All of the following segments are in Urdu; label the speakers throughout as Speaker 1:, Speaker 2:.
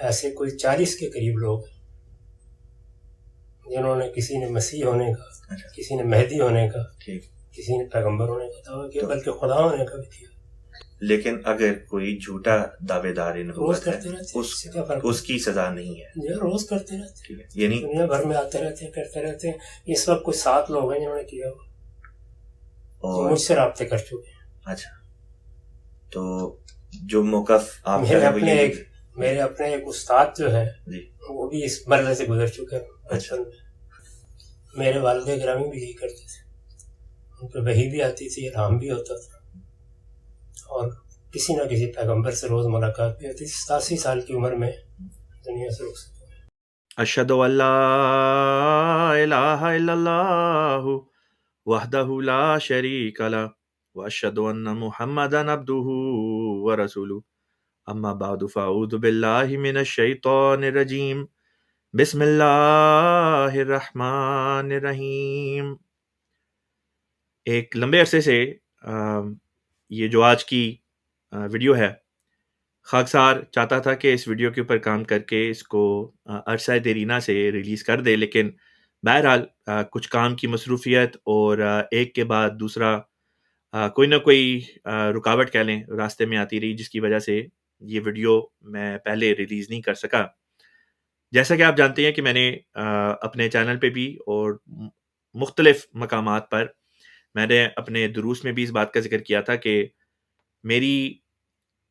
Speaker 1: ایسے کوئی 40 کے قریب لوگ ہیں جنہوں نے کسی نے مسیح ہونے کا، کسی نے مہدی ہونے کا، کسی نے پیغمبر ہونے کا دعویٰ کیا، بلکہ خدا ہونے کا بھی کیا.
Speaker 2: لیکن اگر کوئی جھوٹا دعوے دار
Speaker 1: روز کرتے رہتے ہیں،
Speaker 2: اس کی سزا نہیں ہے،
Speaker 1: روز کرتے رہتے ہیں،
Speaker 2: یعنی
Speaker 1: دنیا بھر میں آتے رہتے ہیں، کرتے رہتے ہیں. اس وقت کوئی 7 لوگ ہیں جنہوں نے کیا اور مجھ سے رابطے کر چکے ہیں.
Speaker 2: اچھا، تو جو موقف آپ
Speaker 1: میرے اپنے ایک استاد جو ہے وہ بھی اس مرحلے سے گزر چکے ہیں بچپن میں. میرے والد گرامی بھی یہی کرتے تھے، ان پہ وحی بھی آتی تھی، الہام بھی ہوتا تھا، اور کسی نہ کسی پیغمبر سے روز ملاقات بھی ہوتی تھی. 87 سال کی عمر میں دنیا سے رخصت ہوئے.
Speaker 2: اشہد ان لا الہ الا اللہ وحدہ لا شریک لہ واشہد ان محمدا عبدہ ورسولہ اما بعد فاعوذ باللہ من الشیطان الرجیم بسم اللہ الرحمن الرحیم. ایک لمبے عرصے سے یہ جو آج کی ویڈیو ہے، خاکسار چاہتا تھا کہ اس ویڈیو کے اوپر کام کر کے اس کو عرصہ دیرینہ سے ریلیز کر دے، لیکن بہرحال کچھ کام کی مصروفیت اور ایک کے بعد دوسرا کوئی نہ کوئی رکاوٹ کہہ لیں راستے میں آتی رہی، جس کی وجہ سے یہ ویڈیو میں پہلے ریلیز نہیں کر سکا. جیسا کہ آپ جانتے ہیں کہ میں نے اپنے چینل پہ بھی اور مختلف مقامات پر میں نے اپنے دروس میں بھی اس بات کا ذکر کیا تھا کہ میری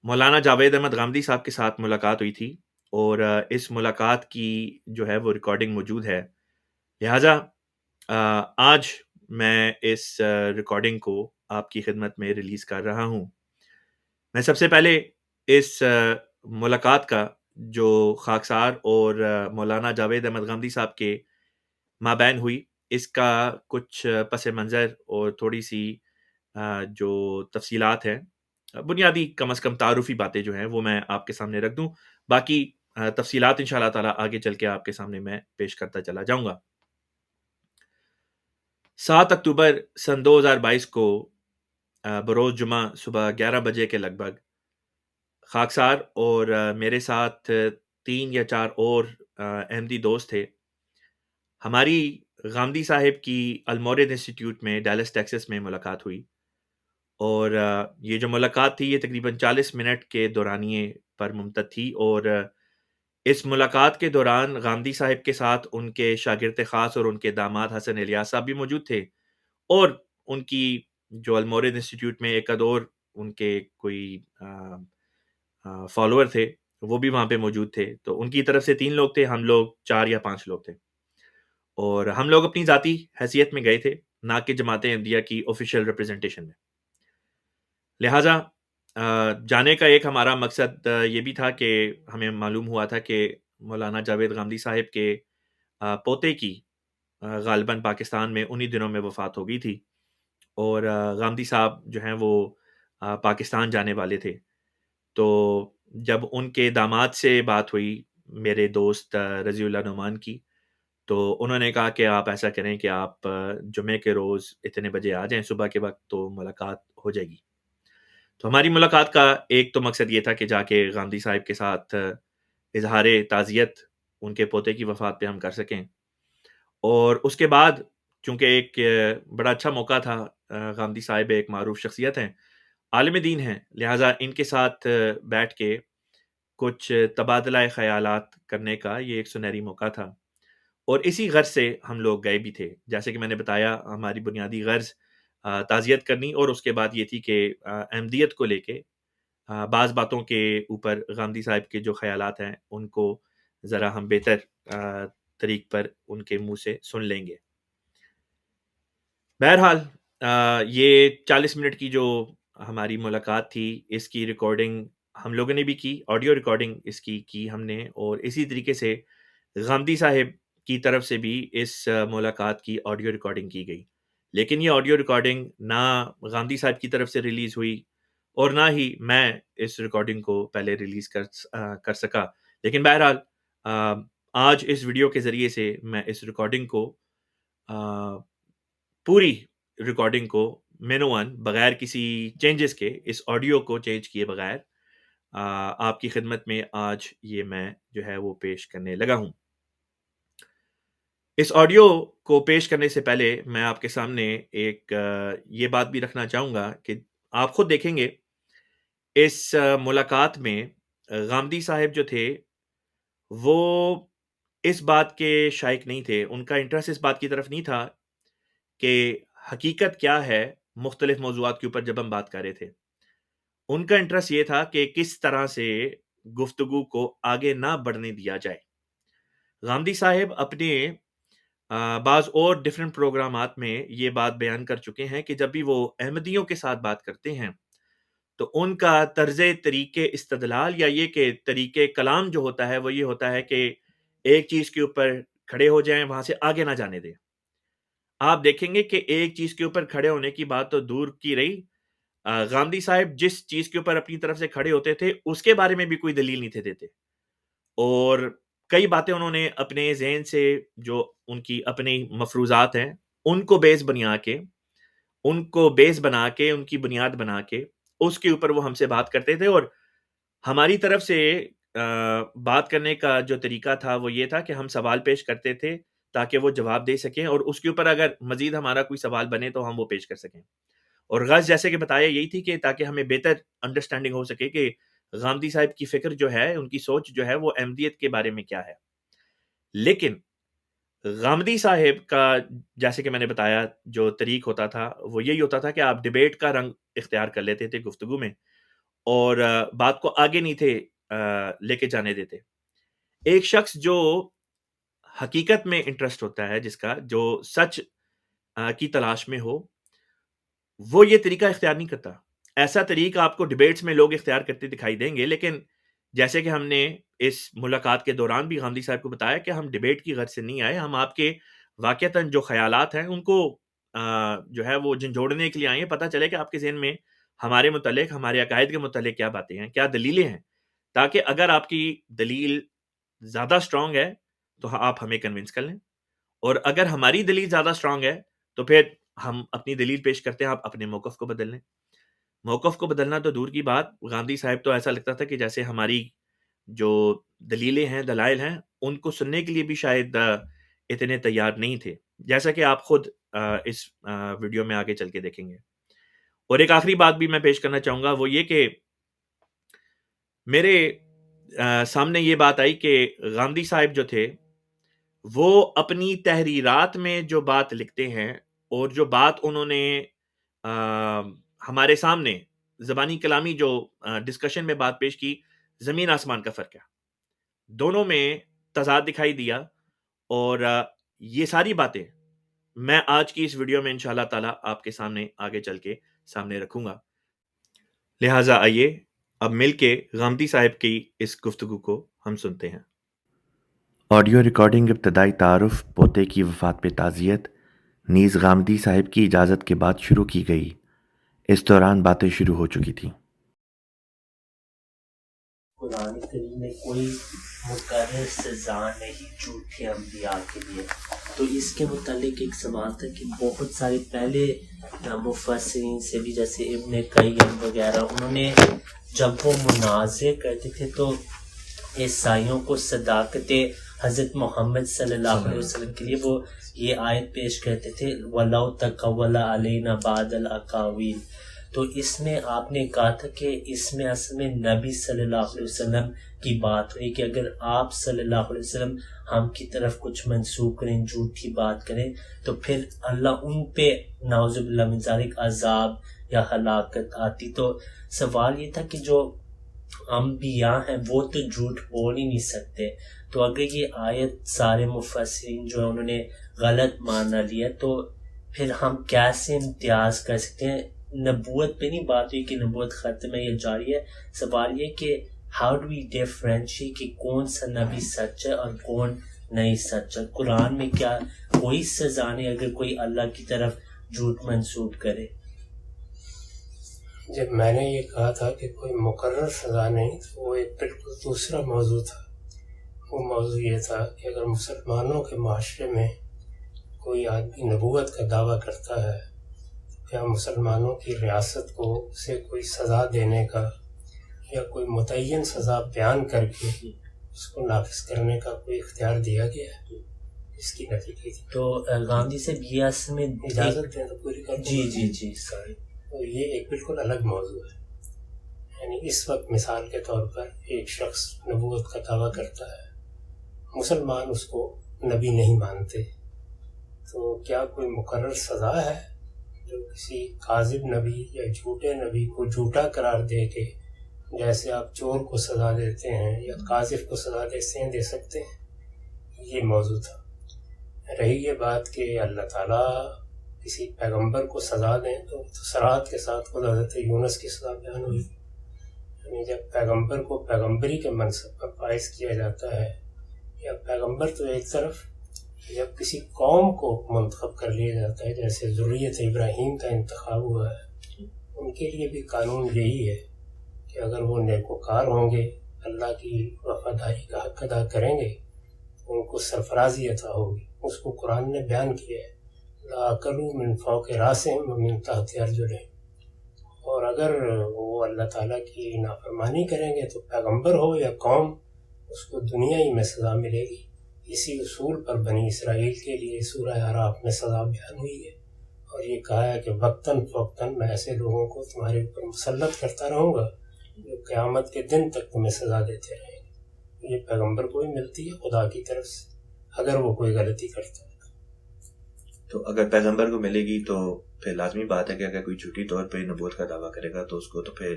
Speaker 2: مولانا جاوید احمد غامدی صاحب کے ساتھ ملاقات ہوئی تھی، اور اس ملاقات کی جو ہے وہ ریکارڈنگ موجود ہے. لہٰذا آج میں اس ریکارڈنگ کو آپ کی خدمت میں ریلیز کر رہا ہوں. میں سب سے پہلے اس ملاقات کا جو خاکسار اور مولانا جاوید احمد غامدی صاحب کے مابین ہوئی، اس کا کچھ پس منظر اور تھوڑی سی جو تفصیلات ہیں، بنیادی کم از کم تعارفی باتیں جو ہیں وہ میں آپ کے سامنے رکھ دوں. باقی تفصیلات انشاءاللہ تعالیٰ آگے چل کے آپ کے سامنے میں پیش کرتا چلا جاؤں گا. 7 اکتوبر سن 2022 کو بروز جمعہ صبح 11 بجے کے لگ بھگ خاکسار اور میرے ساتھ 3 یا 4 اور احمدی دوست تھے. ہماری غامدی صاحب کی المورد انسٹیٹیوٹ میں ڈیلس ٹیکسس میں ملاقات ہوئی، اور یہ جو ملاقات تھی یہ تقریباً 40 منٹ کے دورانیے پر ممتد تھی. اور اس ملاقات کے دوران غامدی صاحب کے ساتھ ان کے شاگرد خاص اور ان کے داماد حسن الیاس صاحب بھی موجود تھے، اور ان کی جو المورد انسٹیٹیوٹ میں ایک اور ان کے کوئی فالوور تھے وہ بھی وہاں پہ موجود تھے. تو ان کی طرف سے 3 لوگ تھے، ہم لوگ 4 یا 5 لوگ تھے، اور ہم لوگ اپنی ذاتی حیثیت میں گئے تھے، نہ کہ جماعت احمدیہ کی آفیشیل ریپرزنٹیشن میں. لہٰذا جانے کا ایک ہمارا مقصد یہ بھی تھا کہ ہمیں معلوم ہوا تھا کہ مولانا جاوید غامدی صاحب کے پوتے کی غالباً پاکستان میں انہی دنوں میں وفات ہو گئی تھی، اور غامدی صاحب جو ہیں وہ پاکستان جانے والے تھے. تو جب ان کے داماد سے بات ہوئی میرے دوست رضی اللہ نعمان کی، تو انہوں نے کہا کہ آپ ایسا کریں کہ آپ جمعے کے روز اتنے بجے آ جائیں صبح کے وقت، تو ملاقات ہو جائے گی. تو ہماری ملاقات کا ایک تو مقصد یہ تھا کہ جا کے غامدی صاحب کے ساتھ اظہار تعزیت ان کے پوتے کی وفات پہ ہم کر سکیں، اور اس کے بعد چونکہ ایک بڑا اچھا موقع تھا، غامدی صاحب ایک معروف شخصیت ہیں، عالم دین ہیں، لہٰذا ان کے ساتھ بیٹھ کے کچھ تبادلہ خیالات کرنے کا یہ ایک سنہری موقع تھا. اور اسی غرض سے ہم لوگ گئے بھی تھے. جیسے کہ میں نے بتایا، ہماری بنیادی غرض تعزیت کرنی، اور اس کے بعد یہ تھی کہ احمدیت کو لے کے بعض باتوں کے اوپر غامدی صاحب کے جو خیالات ہیں ان کو ذرا ہم بہتر طریق پر ان کے منہ سے سن لیں گے. بہرحال یہ 40 منٹ کی جو ہماری ملاقات تھی، اس کی ریکارڈنگ ہم لوگوں نے بھی کی، آڈیو ریکارڈنگ اس کی ہم نے، اور اسی طریقے سے غامدی صاحب کی طرف سے بھی اس ملاقات کی آڈیو ریکارڈنگ کی گئی. لیکن یہ آڈیو ریکارڈنگ نہ غامدی صاحب کی طرف سے ریلیز ہوئی، اور نہ ہی میں اس ریکارڈنگ کو پہلے ریلیز کر سکا. لیکن بہرحال آج اس ویڈیو کے ذریعے سے میں اس ریکارڈنگ کو پوری ریکارڈنگ کو مینوان بغیر کسی چینجز کے، اس آڈیو کو چینج کیے بغیر آپ کی خدمت میں آج یہ میں جو ہے وہ پیش کرنے لگا ہوں۔ اس آڈیو کو پیش کرنے سے پہلے میں آپ کے سامنے ایک یہ بات بھی رکھنا چاہوں گا کہ آپ خود دیکھیں گے اس ملاقات میں غامدی صاحب جو تھے وہ اس بات کے شائق نہیں تھے، ان کا انٹرسٹ اس بات کی طرف نہیں تھا کہ حقیقت کیا ہے مختلف موضوعات کے اوپر جب ہم بات کر رہے تھے۔ ان کا انٹرسٹ یہ تھا کہ کس طرح سے گفتگو کو آگے نہ بڑھنے دیا جائے۔ غامدی صاحب اپنے بعض اور ڈیفرنٹ پروگرامات میں یہ بات بیان کر چکے ہیں کہ جب بھی وہ احمدیوں کے ساتھ بات کرتے ہیں تو ان کا طرز طریقے استدلال یا یہ کہ طریقے کلام جو ہوتا ہے وہ یہ ہوتا ہے کہ ایک چیز کے اوپر کھڑے ہو جائیں، وہاں سے آگے نہ جانے دیں۔ آپ دیکھیں گے کہ ایک چیز کے اوپر کھڑے ہونے کی بات تو دور کی رہی، غامدی صاحب جس چیز کے اوپر اپنی طرف سے کھڑے ہوتے تھے اس کے بارے میں بھی کوئی دلیل نہیں تھے دیتے، اور کئی باتیں انہوں نے اپنے ذہن سے جو ان کی اپنی مفروضات ہیں ان کو بیس بنا کے ان کی بنیاد بنا کے اس کے اوپر وہ ہم سے بات کرتے تھے، اور ہماری طرف سے بات کرنے کا جو طریقہ تھا وہ یہ تھا کہ ہم سوال پیش کرتے تھے تاکہ وہ جواب دے سکیں، اور اس کے اوپر اگر مزید ہمارا کوئی سوال بنے تو ہم وہ پیش کر سکیں، اور غرض جیسے کہ بتایا یہی تھی کہ تاکہ ہمیں بہتر انڈرسٹینڈنگ ہو سکے کہ غامدی صاحب کی فکر جو ہے، ان کی سوچ جو ہے وہ احمدیت کے بارے میں کیا ہے۔ لیکن غامدی صاحب کا جیسے کہ میں نے بتایا جو طریق ہوتا تھا وہ یہی ہوتا تھا کہ آپ ڈیبیٹ کا رنگ اختیار کر لیتے تھے گفتگو میں، اور بات کو آگے نہیں تھے لے کے جانے دیتے۔ ایک شخص جو حقیقت میں انٹرسٹ ہوتا ہے، جس کا جو سچ کی تلاش میں ہو، وہ یہ طریقہ اختیار نہیں کرتا۔ ایسا طریقہ آپ کو ڈیبیٹس میں لوگ اختیار کرتے دکھائی دیں گے، لیکن جیسے کہ ہم نے اس ملاقات کے دوران بھی غامدی صاحب کو بتایا کہ ہم ڈیبیٹ کی غرض سے نہیں آئے، ہم آپ کے واقعتاً جو خیالات ہیں ان کو جو ہے وہ جھنجھوڑنے کے لیے آئے ہیں، پتہ چلے کہ آپ کے ذہن میں ہمارے متعلق، ہمارے عقائد کے متعلق کیا باتیں ہیں، کیا دلیلیں ہیں، تاکہ اگر آپ کی دلیل زیادہ اسٹرانگ ہے تو آپ ہمیں کنونس کر لیں، اور اگر ہماری دلیل زیادہ اسٹرانگ ہے تو پھر ہم اپنی دلیل پیش کرتے ہیں، آپ اپنے موقف کو بدل لیں۔ موقف کو بدلنا تو دور کی بات، غامدی صاحب تو ایسا لگتا تھا کہ جیسے ہماری جو دلیلیں ہیں، دلائل ہیں، ان کو سننے کے لیے بھی شاید اتنے تیار نہیں تھے، جیسا کہ آپ خود اس ویڈیو میں آگے چل کے دیکھیں گے۔ اور ایک آخری بات بھی میں پیش کرنا چاہوں گا، وہ یہ کہ میرے سامنے یہ بات آئی کہ غامدی صاحب جو تھے وہ اپنی تحریرات میں جو بات لکھتے ہیں اور جو بات انہوں نے ہمارے سامنے زبانی کلامی جو ڈسکشن میں بات پیش کی، زمین آسمان کا فرق ہے، دونوں میں تضاد دکھائی دیا، اور یہ ساری باتیں میں آج کی اس ویڈیو میں انشاءاللہ تعالیٰ آپ کے سامنے آگے چل کے سامنے رکھوں گا۔ لہٰذا آئیے اب مل کے غامدی صاحب کی اس گفتگو کو ہم سنتے ہیں۔
Speaker 3: آڈیو ریکارڈنگ ابتدائی تعارف، پوتے کی وفات پہ تعزیت، نیز غامدی صاحب کی اجازت کے بعد شروع کی گئی۔ اس دوران باتیں شروع ہو چکی تھیں۔
Speaker 4: قرآن کریم میں کوئی مقرر سزا نہیں جھوٹے انبیاء کے لیے، تو اس کے متعلق ایک سوال تھا کہ بہت سارے پہلے مفسرین سے بھی، جیسے ابن قیم وغیرہ، انہوں نے جب وہ مناظر کرتے تھے تو عیسائیوں کو صداقت حضرت محمد صلی اللہ علیہ وسلم کے لیے وہ یہ آیت پیش کرتے تھے، وَلَوْ تَقَوَّلَ عَلَيْنَا بَعْضَ الْأَقَاوِيلِ۔ تو اس میں آپ نے کہا تھا کہ اس میں اصل میں نبی صلی اللہ علیہ وسلم کی بات ہوئی کہ اگر آپ صلی اللہ علیہ وسلم ہم کی طرف کچھ منسوخ کریں، جھوٹی بات کریں، تو پھر اللہ ان پہ نعوذ باللہ من ذالک عذاب یا ہلاکت آتی۔ تو سوال یہ تھا کہ جو انبیاء ہیں وہ تو جھوٹ بول ہی نہیں سکتے، تو اگر یہ آیت سارے مفسرین جو انہوں نے غلط مانا لیا تو پھر ہم کیسے امتیاز کر سکتے ہیں؟ نبوت پہ نہیں بات ہوئی کہ نبوت ختم ہے یا جاری ہے، سوال یہ کہ ہاؤ ڈو وی ڈیفرینشیٹ کہ کون سا نبی سچ ہے اور کون نہیں سچ ہے؟ قرآن میں کیا کوئی سزا نہیں اگر کوئی اللہ کی طرف جھوٹ منسوب کرے؟
Speaker 1: جب میں نے یہ کہا تھا کہ کوئی مقرر سزا نہیں، تو وہ ایک بالکل دوسرا موضوع تھا۔ وہ موضوع یہ تھا کہ اگر مسلمانوں کے معاشرے میں کوئی آدمی نبوت کا دعویٰ کرتا ہے، کیا مسلمانوں کی ریاست کو اسے کوئی سزا دینے کا یا کوئی متعین سزا بیان کر کے اس کو نافذ کرنے کا کوئی اختیار دیا گیا ہے، اس کی نفی کی تھی۔
Speaker 4: تو گاندھی صاحب یہ اصل میں
Speaker 1: اجازت دیں تو پوری کر دوں۔
Speaker 4: جی سوری۔
Speaker 1: تو یہ ایک بالکل الگ موضوع ہے۔ یعنی اس وقت مثال کے طور پر ایک شخص نبوت کا دعویٰ کرتا ہے، مسلمان اس کو نبی نہیں مانتے، تو کیا کوئی مقرر سزا ہے جو کسی کاذب نبی یا جھوٹے نبی کو جھوٹا قرار دے کے، جیسے آپ چور کو سزا دیتے ہیں یا قاذف کو سزا دے سکتے ہیں؟ یہ موضوع تھا۔ رہی یہ بات کہ اللہ تعالیٰ کسی پیغمبر کو سزا دیں تو صراحت کے ساتھ خود حضرت یونس کی سزا بیان ہوئی۔ یعنی جب پیغمبر کو پیغمبری کے منصب پر فائز کیا جاتا ہے، یا پیغمبر تو ایک طرف، جب کسی قوم کو منتخب کر لیا جاتا ہے، جیسے ذریت ابراہیم کا انتخاب ہوا ہے، ان کے لیے بھی قانون یہی ہے کہ اگر وہ نیکوکار ہوں گے، اللہ کی وفاداری کا حق ادا کریں گے، تو ان کو سرفرازی عطا ہوگی۔ اس کو قرآن نے بیان کیا ہے، لَأَكَلُوا مِن فَوْقِ رَأْسِهِمْ وَمِن تَحْتِ أَرْجُلِهِمْ۔ اور اگر وہ اللہ تعالیٰ کی نافرمانی کریں گے تو پیغمبر ہو یا قوم، اس کو دنیا ہی میں سزا ملے گی۔ اسی اصول پر بنی اسرائیل کے لیے سورہ اعراف میں سزا بیان ہوئی ہے، اور یہ کہا ہے کہ وقتاً فوقتاً میں ایسے لوگوں کو تمہارے اوپر مسلط کرتا رہوں گا جو قیامت کے دن تک تمہیں سزا دیتے رہیں گے۔ یہ پیغمبر کو بھی ملتی ہے خدا کی طرف سے اگر وہ کوئی غلطی کرتا ہے۔
Speaker 3: تو اگر پیغمبر کو ملے گی تو پھر لازمی بات ہے کہ اگر کوئی جھوٹی طور پہ نبوت کا دعویٰ کرے گا تو اس کو تو پھر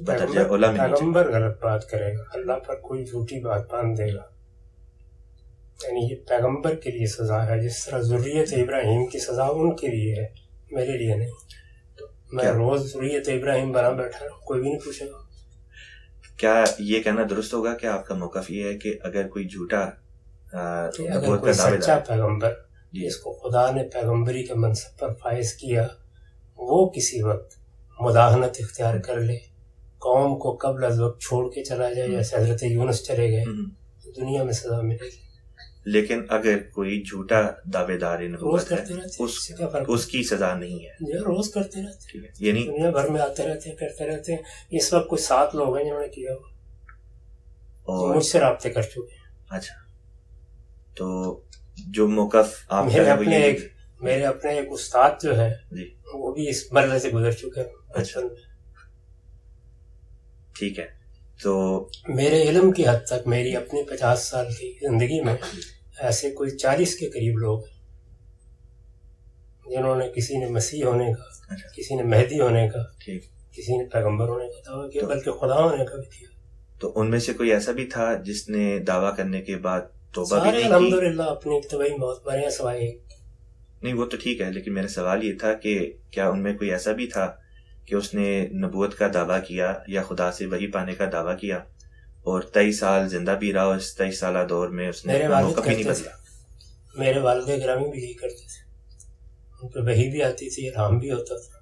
Speaker 3: بدرجہ اولیٰ ملنی چاہیے۔
Speaker 1: پیغمبر غلط بات کرے گا، اللہ پر کوئی جھوٹی بات باندھ دے گا، یعنی یہ پیغمبر کے لیے سزا ہے، جس طرح ذریت ابراہیم کی سزا ان کے لیے ہے، میرے لیے نہیں۔ میں روز ذریت ابراہیم بنا بیٹھا رہا ہوں، کوئی بھی نہیں پوچھے گا۔
Speaker 3: کیا یہ کہنا درست ہوگا کہ آپ کا موقف یہ ہے کہ اگر کوئی جھوٹا
Speaker 1: اگر
Speaker 3: نبوت
Speaker 1: کوئی
Speaker 3: کا دعوے
Speaker 1: سچا
Speaker 3: دار
Speaker 1: پیغمبر جس کو خدا نے پیغمبری کے منصب پر فائز کیا، وہ کسی وقت مداہنت اختیار کر لے، قوم کو قبل از وقت چھوڑ کے چلا جائے، جیسے حضرت یونس چلے گئے، تو دنیا میں سزا ملے گی۔
Speaker 3: لیکن اگر کوئی جھوٹا دعوے دار
Speaker 1: روز
Speaker 3: نبوت ہے
Speaker 1: کرتے رہتے ہیں،
Speaker 3: اس کی سزا نہیں ہے،
Speaker 1: یہ روز کرتے رہتے ہیں،
Speaker 3: ٹھیک ہے؟ یعنی
Speaker 1: دنیا بھر میں آتے رہتے ہیں، کرتے رہتے ہیں۔ اس وقت کوئی 7 لوگ ہیں جنہوں نے کیا ہوا، جو
Speaker 3: اور
Speaker 1: مجھ سے رابطے کر چکے ہیں۔
Speaker 3: اچھا، تو جو موقف آپ کا
Speaker 1: میرے
Speaker 3: ہے وہ
Speaker 1: اپنے
Speaker 3: یہ
Speaker 1: ایک میرے اپنے ایک استاد جو ہے
Speaker 3: جی
Speaker 1: وہ بھی اس مرحلے سے گزر چکے ہیں بچپن میں۔
Speaker 3: ٹھیک ہے، تو
Speaker 1: میرے علم کی حد تک میری اپنی 50 سال کی زندگی میں ایسے کوئی 40 کے قریب لوگ ہیں جنہوں نے کسی نے مسیح ہونے کا، کسی نے مہدی ہونے کا،
Speaker 3: ٹھیک،
Speaker 1: کسی نے پیغمبر ہونے کا دعویٰ کیا، بلکہ خدا ہونے کا بھی کیا۔
Speaker 3: تو ان میں سے کوئی ایسا بھی تھا جس نے دعویٰ کرنے کے بعد توبہ بھی
Speaker 1: سارے
Speaker 3: نہیں کی؟
Speaker 1: الحمدللہ اپنی طبعی موت مرے ہیں سوائے ایک۔
Speaker 3: نہیں، وہ تو ٹھیک ہے، لیکن میرا سوال یہ تھا کہ کیا ان میں کوئی ایسا بھی تھا کہ اس نے نبوت کا دعویٰ کیا یا خدا سے وحی پانے کا دعویٰ کیا اور 23 سال زندہ بھی رہا، اور اس 23 سالہ دور میں اس نے
Speaker 1: میرے
Speaker 3: اپنا
Speaker 1: والد
Speaker 3: موقف ہی نہیں
Speaker 1: کرتے
Speaker 3: بدلا؟
Speaker 1: تھے، میرے والد گرامی بھی یہی کرتے تھے، ان پہ وحی بھی آتی تھی، الہام بھی ہوتا تھا،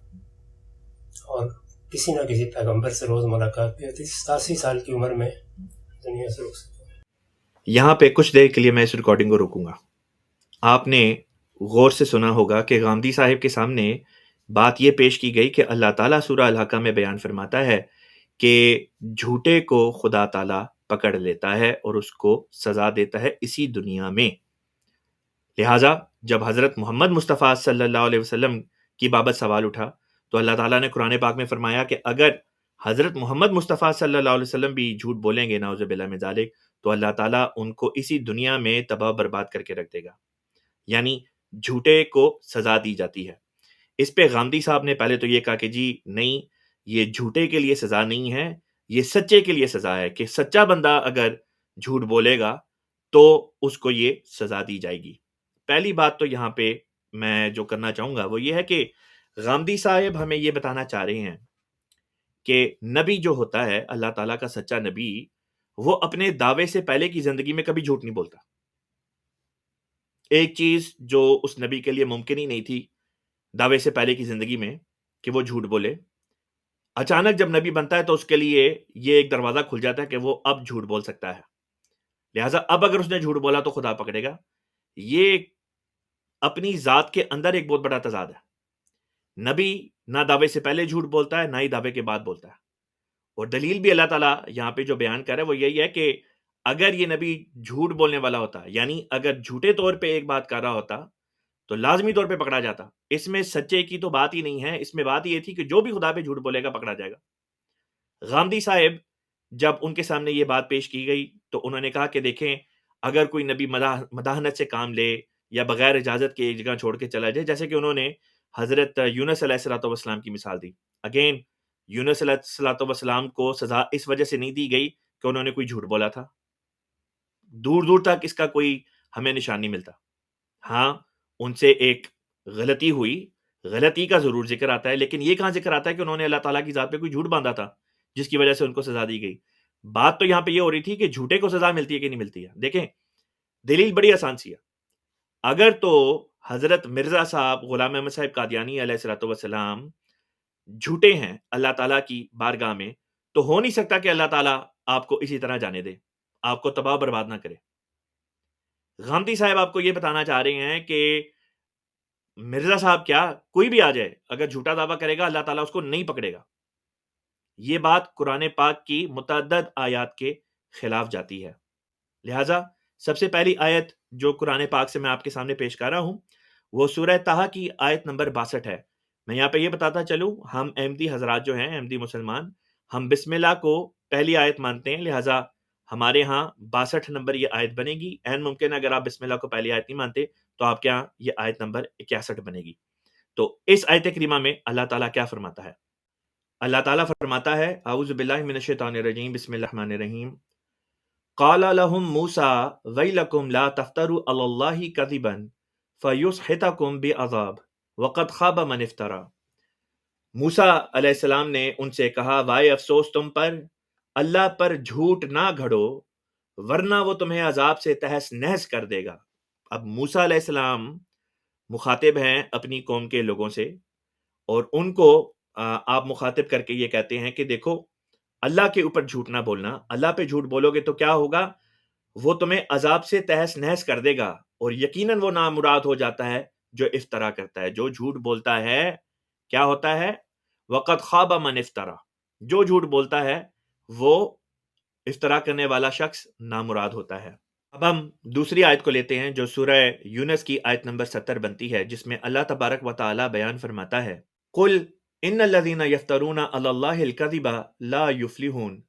Speaker 1: اور کسی نہ کسی پیغمبر سے روز ملاقات بھی ہوتی تھی۔ 87 سال کی عمر میں دنیا سے رخصت ہوئے۔
Speaker 2: یہاں پہ کچھ دیر کے لیے میں اس ریکارڈنگ کو روکوں گا۔ آپ نے غور سے سنا ہوگا کہ غامدی صاحب کے سامنے بات یہ پیش کی گئی کہ اللہ تعالیٰ سورہ الحقہ میں بیان فرماتا ہے کہ جھوٹے کو خدا تعالیٰ پکڑ لیتا ہے اور اس کو سزا دیتا ہے اسی دنیا میں۔ لہٰذا جب حضرت محمد مصطفیٰ صلی اللہ علیہ وسلم کی بابت سوال اٹھا تو اللہ تعالیٰ نے قرآن پاک میں فرمایا کہ اگر حضرت محمد مصطفیٰ صلی اللہ علیہ وسلم بھی جھوٹ بولیں گے نعوذ باللہ من ذالک، تو اللہ تعالیٰ ان کو اسی دنیا میں تباہ برباد کر کے رکھ دے گا، یعنی جھوٹے کو سزا دی جاتی ہے۔ اس پہ غامدی صاحب نے پہلے تو یہ کہا کہ جی نہیں، یہ جھوٹے کے لیے سزا نہیں ہے، یہ سچے کے لیے سزا ہے، کہ سچا بندہ اگر جھوٹ بولے گا تو اس کو یہ سزا دی جائے گی۔ پہلی بات تو یہاں پہ میں جو کرنا چاہوں گا وہ یہ ہے کہ غامدی صاحب ہمیں یہ بتانا چاہ رہے ہیں کہ نبی جو ہوتا ہے، اللہ تعالیٰ کا سچا نبی، وہ اپنے دعوے سے پہلے کی زندگی میں کبھی جھوٹ نہیں بولتا۔ ایک چیز جو اس نبی کے لیے ممکن ہی نہیں تھی دعوے سے پہلے کی زندگی میں کہ وہ جھوٹ بولے، اچانک جب نبی بنتا ہے تو اس کے لیے یہ ایک دروازہ کھل جاتا ہے کہ وہ اب جھوٹ بول سکتا ہے، لہٰذا اب اگر اس نے جھوٹ بولا تو خدا پکڑے گا۔ یہ اپنی ذات کے اندر ایک بہت بڑا تضاد ہے۔ نبی نہ دعوے سے پہلے جھوٹ بولتا ہے، نہ ہی دعوے کے بعد بولتا ہے، اور دلیل بھی اللہ تعالیٰ یہاں پہ جو بیان کر رہا ہے وہ یہی ہے کہ اگر یہ نبی جھوٹ بولنے والا ہوتا، یعنی اگر جھوٹے طور پہ ایک بات کر رہا ہوتا تو لازمی طور پہ پکڑا جاتا. اس میں سچے کی تو بات ہی نہیں ہے، اس میں بات یہ تھی کہ جو بھی خدا پہ جھوٹ بولے گا پکڑا جائے گا. غامدی صاحب جب ان کے سامنے یہ بات پیش کی گئی تو انہوں نے کہا کہ دیکھیں، اگر کوئی نبی مداحنت سے کام لے یا بغیر اجازت کے ایک جگہ چھوڑ کے چلا جائے، جیسے کہ انہوں نے حضرت یونس علیہ الصلوۃ والسلام کی مثال دی. اگین یونس علیہ الصلوۃ والسلام کو سزا اس وجہ سے نہیں دی گئی کہ انہوں نے کوئی جھوٹ بولا تھا. دور دور تک اس کا کوئی ہمیں نشان نہیں ملتا. ہاں ان سے ایک غلطی ہوئی، غلطی کا ضرور ذکر آتا ہے، لیکن یہ کہاں ذکر آتا ہے کہ انہوں نے اللہ تعالیٰ کی ذات پہ کوئی جھوٹ باندھا تھا جس کی وجہ سے ان کو سزا دی گئی. بات تو یہاں پہ یہ ہو رہی تھی کہ جھوٹے کو سزا ملتی ہے کہ نہیں ملتی ہے. دیکھیں دلیل بڑی آسان سی ہے. اگر تو حضرت مرزا صاحب غلام احمد صاحب قادیانی علیہ الصلوۃ والسلام جھوٹے ہیں اللہ تعالیٰ کی بارگاہ میں، تو ہو نہیں سکتا کہ اللہ تعالیٰ آپ کو اسی طرح جانے دے، آپ کو تباہ و برباد نہ کرے. غامدی صاحب آپ کو یہ بتانا چاہ رہے ہیں کہ مرزا صاحب کیا کوئی بھی آ جائے اگر جھوٹا دعویٰ کرے گا اللہ تعالیٰ اس کو نہیں پکڑے گا. یہ بات قرآن پاک کی متعدد آیات کے خلاف جاتی ہے. لہٰذا سب سے پہلی آیت جو قرآن پاک سے میں آپ کے سامنے پیش کر رہا ہوں وہ سورہ طٰہٰ کی آیت نمبر 62 ہے. میں یہاں پہ یہ بتاتا چلوں، ہم احمدی حضرات جو ہیں، احمدی مسلمان، ہم بسم اللہ کو پہلی آیت مانتے ہیں، لہٰذا ہمارے ہاں 62 نمبر یہ آیت بنے گی. این ممکن ہے اگر آپ بسم اللہ کو پہلی آیت نہیں مانتے تو آپ کے یہاں یہ آیت نمبر 61 بنے گی. تو اس آیت کریمہ میں اللہ تعالیٰ کیا فرماتا ہے؟ اللہ تعالیٰ فرماتا ہے اعوذ باللہ من الشیطان الرجیم، بسم اللہ الرحمن الرحیم. قال لهم موسى ويلكم لا تفتروا على الله كذبا فيسحتكم بعذاب وقد خاب من افترى. موسیٰ علیہ السلام نے ان سے کہا، وائے افسوس تم پر، اللہ پر جھوٹ نہ گھڑو ورنہ وہ تمہیں عذاب سے تہس نہس کر دے گا. اب موسیٰ علیہ السلام مخاطب ہیں اپنی قوم کے لوگوں سے، اور ان کو آپ مخاطب کر کے یہ کہتے ہیں کہ دیکھو اللہ کے اوپر جھوٹ نہ بولنا، اللہ پہ جھوٹ بولو گے تو کیا ہوگا، وہ تمہیں عذاب سے تہس نہس کر دے گا، اور یقیناً وہ نامراد ہو جاتا ہے جو افترا کرتا ہے، جو جھوٹ بولتا ہے. کیا ہوتا ہے؟ وقد خاب من افترا، جو جھوٹ بولتا ہے وہ افترا کرنے والا شخص نامراد ہوتا ہے. اب ہم دوسری آیت کو لیتے ہیں جو سورہ یونس کی آیت نمبر 70 بنتی ہے، جس میں اللہ تبارک و تعالی بیان فرماتا ہے، قل ان الذین یفترون علی اللہ الکذب لا یفلحون.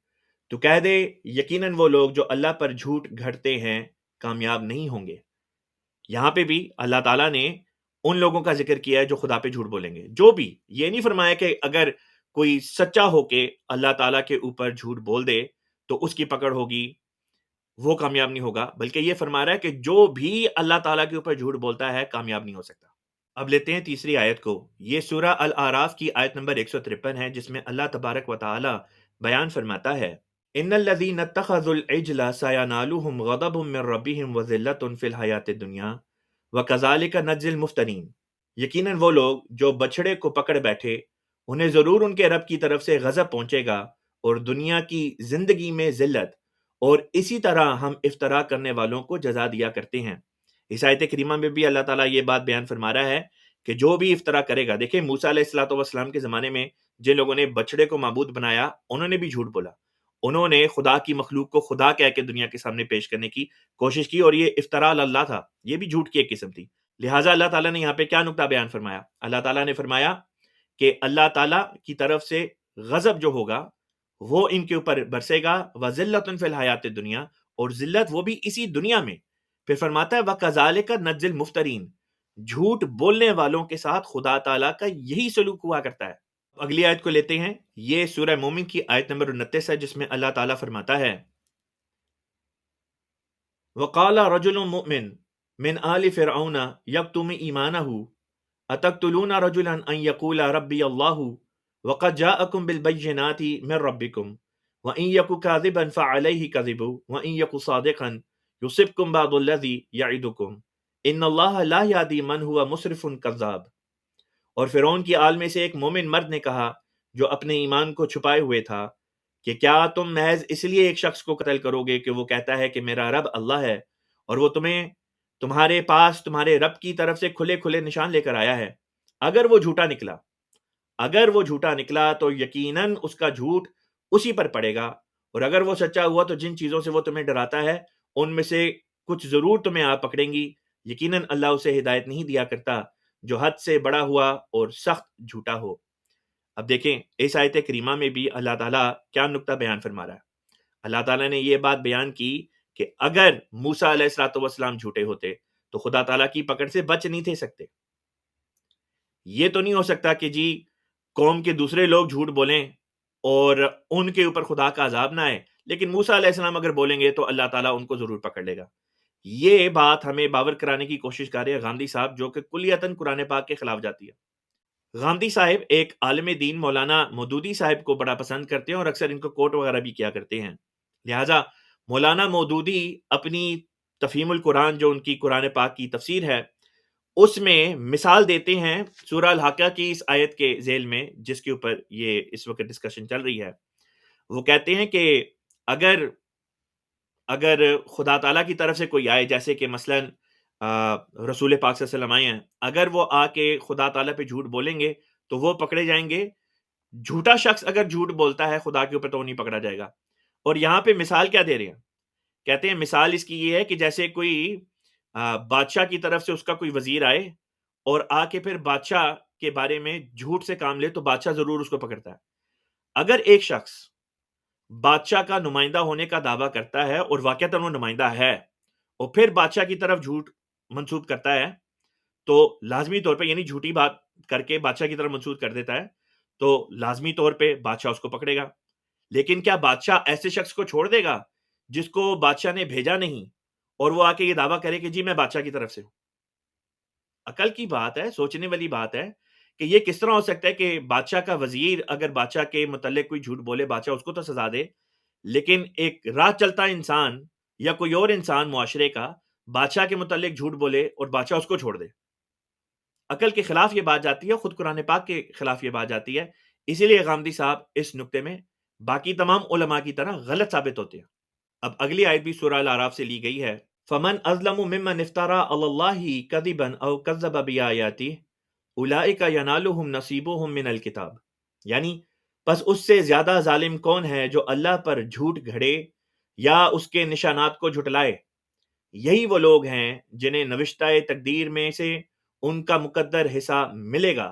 Speaker 2: تو کہہ دے یقیناً وہ لوگ جو اللہ پر جھوٹ گھڑتے ہیں کامیاب نہیں ہوں گے. یہاں پہ بھی اللہ تعالیٰ نے ان لوگوں کا ذکر کیا ہے جو خدا پہ جھوٹ بولیں گے. جو بھی، یہ نہیں فرمایا کہ اگر کوئی سچا ہو کے اللہ تعالیٰ کے اوپر جھوٹ بول دے تو اس کی پکڑ ہوگی، وہ کامیاب نہیں ہوگا، بلکہ یہ فرما رہا ہے کہ جو بھی اللہ تعالیٰ کے اوپر جھوٹ بولتا ہے کامیاب نہیں ہو سکتا. اب لیتے ہیں تیسری آیت کو. یہ سورہ الاعراف کی آیت نمبر 153 ہے، جس میں اللہ تبارک و تعالی بیان فرماتا ہے، ان الذین اتخذوا العجل سینالهم غضب من ربهم وذلۃ فی الحیاۃ الدنیا وکذالک نجزی المفترین. یقیناً وہ لوگ جو بچھڑے کو پکڑ بیٹھے انہیں ضرور ان کے رب کی طرف سے غضب پہنچے گا اور دنیا کی زندگی میں ذلت، اور اسی طرح ہم افترا کرنے والوں کو جزا دیا کرتے ہیں. اس آیت کریمہ میں بھی اللہ تعالیٰ یہ بات بیان فرما رہا ہے کہ جو بھی افطرا کرے گا، دیکھیں موسیٰ علیہ الصلوۃ والسلام کے زمانے میں جن لوگوں نے بچڑے کو معبود بنایا انہوں نے بھی جھوٹ بولا، انہوں نے خدا کی مخلوق کو خدا کہہ کے دنیا کے سامنے پیش کرنے کی کوشش کی، اور یہ افتراء اللہ تھا، یہ بھی جھوٹ کی ایک قسم تھی. لہٰذا اللہ تعالیٰ نے یہاں پہ کیا نقطہ بیان فرمایا؟ اللہ تعالیٰ نے فرمایا کہ اللہ تعالیٰ کی طرف سے غضب جو ہوگا وہ ان کے اوپر برسے گا، وَذِلَّةٌ فِي الْحَيَاةِ الدُّنْيَا، اور ذلت وہ بھی اسی دنیا میں. پھر فرماتا ہے وَكَذَلِكَ نَجْزِي الْمُفْتَرِينَ، جھوٹ بولنے والوں کے ساتھ خدا تعالیٰ کا یہی سلوک ہوا کرتا ہے. اگلی آیت کو لیتے ہیں، یہ سورہ مومن کی آیت نمبر 29 ہے، جس میں اللہ تعالیٰ فرماتا ہے وَقَالَ رَجُلٌ مُؤْمِنٌ مِنْ آلِ فِرْعَوْنَ يَكْتُمُ إِيمَانَهُ أَتَقْتُلُونَ رَجُلًا أَنْ يَقُولَ رَبِّيَ اللَّهُ وَقَدْ جَاءَكُمْ بِالْبَيِّنَاتِ مِنْ رَبِّكُمْ وَإِنْ يَكُ كَاذِبًا فَعَلَيْهِ كَذِبُهُ وَإِنْ يَكُ صَادِقًا يُصِبْكُمْ بَعْضُ الَّذِي يَعِدُكُمْ إِنَّ اللَّهَ لَا يَهْدِي مَنْ هُوَ مُسْرِفٌ كَذَّابٌ. اور فرعون کی آل میں سے ایک مومن مرد نے کہا جو اپنے ایمان کو چھپائے ہوئے تھا کہ کیا تم محض اس لیے ایک شخص کو قتل کرو گے کہ وہ کہتا ہے کہ میرا رب اللہ ہے، اور وہ تمہارے پاس تمہارے رب کی طرف سے کھلے کھلے نشان لے کر آیا ہے. اگر وہ جھوٹا نکلا تو یقیناً اس کا جھوٹ اسی پر پڑے گا، اور اگر وہ سچا ہوا تو جن چیزوں سے وہ تمہیں ڈراتا ہے ان میں سے کچھ ضرور تمہیں آپ پکڑیں گی، یقیناً اللہ اسے ہدایت نہیں دیا کرتا جو حد سے بڑا ہوا اور سخت جھوٹا ہو۔ اب دیکھیں اس آیت کریمہ میں بھی اللہ تعالیٰ کیا نقطہ بیان فرما رہا ہے۔ اللہ تعالیٰ نے یہ بات بیان کی کہ اگر موسیٰ علیہ الصلوۃ والسلام جھوٹے ہوتے تو خدا تعالیٰ کی پکڑ سے بچ نہیں تھے سکتے۔ یہ تو نہیں ہو سکتا کہ جی قوم کے دوسرے لوگ جھوٹ بولیں اور ان کے اوپر خدا کا عذاب نہ آئے، لیکن موسیٰ علیہ السلام اگر بولیں گے تو اللہ تعالیٰ ان کو ضرور پکڑ لے گا۔ یہ بات ہمیں باور کرانے کی کوشش کر رہے ہیں گاندھی صاحب، جو کہ کلیتاً قرآن پاک کے خلاف جاتی ہے۔ گاندھی صاحب ایک عالم دین مولانا مودودی صاحب کو بڑا پسند کرتے ہیں اور اکثر ان کو کوٹ وغیرہ بھی کیا کرتے ہیں، لہٰذا مولانا مودودی اپنی تفہیم القرآن جو ان کی قرآن پاک کی تفسیر ہے اس میں مثال دیتے ہیں سورہ الحاقہ کی اس آیت کے ذیل میں جس کے اوپر یہ اس وقت ڈسکشن چل رہی ہے۔ وہ کہتے ہیں کہ اگر خدا تعالیٰ کی طرف سے کوئی آئے، جیسے کہ مثلا رسول پاک صلی اللہ علیہ وسلم آئے ہیں، اگر وہ آ کے خدا تعالیٰ پہ جھوٹ بولیں گے تو وہ پکڑے جائیں گے۔ جھوٹا شخص اگر جھوٹ بولتا ہے خدا کے اوپر تو وہ نہیں پکڑا جائے گا۔ اور یہاں پہ مثال کیا دے رہے ہیں؟ کہتے ہیں مثال اس کی یہ ہے کہ جیسے کوئی بادشاہ کی طرف سے اس کا کوئی وزیر آئے اور آ کے پھر بادشاہ کے بارے میں جھوٹ سے کام لے تو بادشاہ ضرور اس کو پکڑتا ہے۔ اگر ایک شخص بادشاہ کا نمائندہ ہونے کا دعویٰ کرتا ہے اور واقعتاً وہ نمائندہ ہے اور پھر بادشاہ کی طرف جھوٹ منسوب کرتا ہے تو لازمی طور پہ، یعنی جھوٹی بات کر کے بادشاہ کی طرف منسوب کر دیتا ہے تو لازمی طور پہ بادشاہ اس کو پکڑے گا۔ لیکن کیا بادشاہ ایسے شخص کو چھوڑ دے گا جس کو بادشاہ نے بھیجا نہیں اور وہ آ کے یہ دعویٰ کرے کہ جی میں بادشاہ کی طرف سے ہوں؟ عقل کی بات ہے، سوچنے والی بات ہے کہ یہ کس طرح ہو سکتا ہے کہ بادشاہ کا وزیر اگر بادشاہ کے متعلق کوئی جھوٹ بولے بادشاہ اس کو تو سزا دے، لیکن ایک راہ چلتا انسان یا کوئی اور انسان معاشرے کا بادشاہ کے متعلق جھوٹ بولے اور بادشاہ اس کو چھوڑ دے؟ عقل کے خلاف یہ بات جاتی ہے، خود قرآن پاک کے خلاف یہ بات جاتی ہے۔ اسی لیے غامدی صاحب اس نقطے میں باقی تمام علماء کی طرح غلط ثابت ہوتے ہیں۔ اب اگلی آیت بھی سورہ الاعراف سے لی گئی ہے، فَمَنْ أَظْلَمُ مِمَّنِ افْتَرَىٰ عَلَى اللَّهِ كَذِبًا أَوْ كَذَّبَ بِآيَاتِهِ أُولَٰئِكَ يَنَالُهُمْ نَصِيبُهُمْ مِنَ الْكِتَابِ، یعنی پس اس سے زیادہ ظالم کون ہے جو اللہ پر جھوٹ گھڑے یا اس کے نشانات کو جھٹلائے؟ یہی وہ لوگ ہیں جنہیں نوشتہ تقدیر میں سے ان کا مقدر حصہ ملے گا،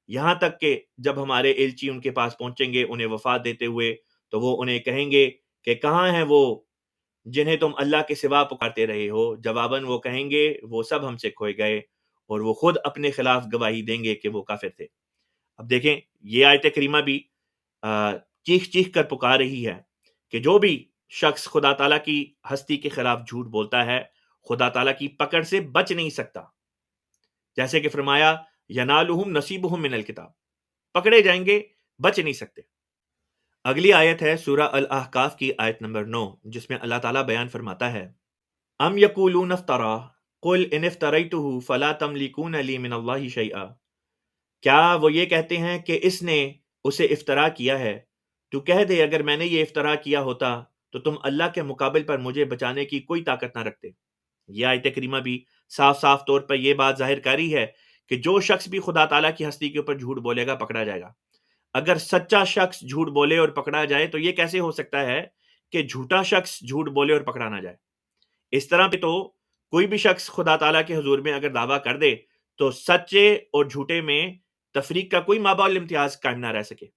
Speaker 2: یہاں تک کہ جب ہمارے ایلچی ان کے پاس پہنچیں گے انہیں وفات دیتے ہوئے تو وہ انہیں کہیں گے کہ کہاں ہیں وہ جنہیں تم اللہ کے سوا پکارتے رہے ہو؟ جواباً وہ کہیں گے وہ سب ہم سے کھوئے گئے، اور وہ خود اپنے خلاف گواہی دیں گے کہ وہ کافر تھے۔ اب دیکھیں یہ آیت کریمہ بھی چیخ چیخ کر پکار رہی ہے کہ جو بھی شخص خدا تعالیٰ کی ہستی کے خلاف جھوٹ بولتا ہے خدا تعالیٰ کی پکڑ سے بچ نہیں سکتا، جیسے کہ فرمایا ینالہم نصیبہم من الکتاب، پکڑے جائیں گے، بچ نہیں سکتے۔ اگلی آیت ہے سورہ الاحقاف کی آیت نمبر 9، جس میں اللہ تعالیٰ بیان فرماتا ہے ام یقولون افترا قل ان افتریتہ فلا تملکون لی من اللہ شیئا، کیا وہ یہ کہتے ہیں کہ اس نے اسے افطرا کیا ہے؟ تو کہہ دے اگر میں نے یہ افطرا کیا ہوتا تو تم اللہ کے مقابل پر مجھے بچانے کی کوئی طاقت نہ رکھتے۔ یہ آیت کریمہ بھی صاف صاف طور پر یہ بات ظاہر کاری ہے کہ جو شخص بھی خدا تعالیٰ کی ہستی کے اوپر جھوٹ بولے گا پکڑا جائے گا۔ اگر سچا شخص جھوٹ بولے اور پکڑا جائے تو یہ کیسے ہو سکتا ہے کہ جھوٹا شخص جھوٹ بولے اور پکڑا نہ جائے؟ اس طرح پہ تو کوئی بھی شخص خدا تعالیٰ کے حضور میں اگر دعویٰ کر دے تو سچے اور جھوٹے میں تفریق کا کوئی مابعد امتیاز قائم نہ رہ سکے۔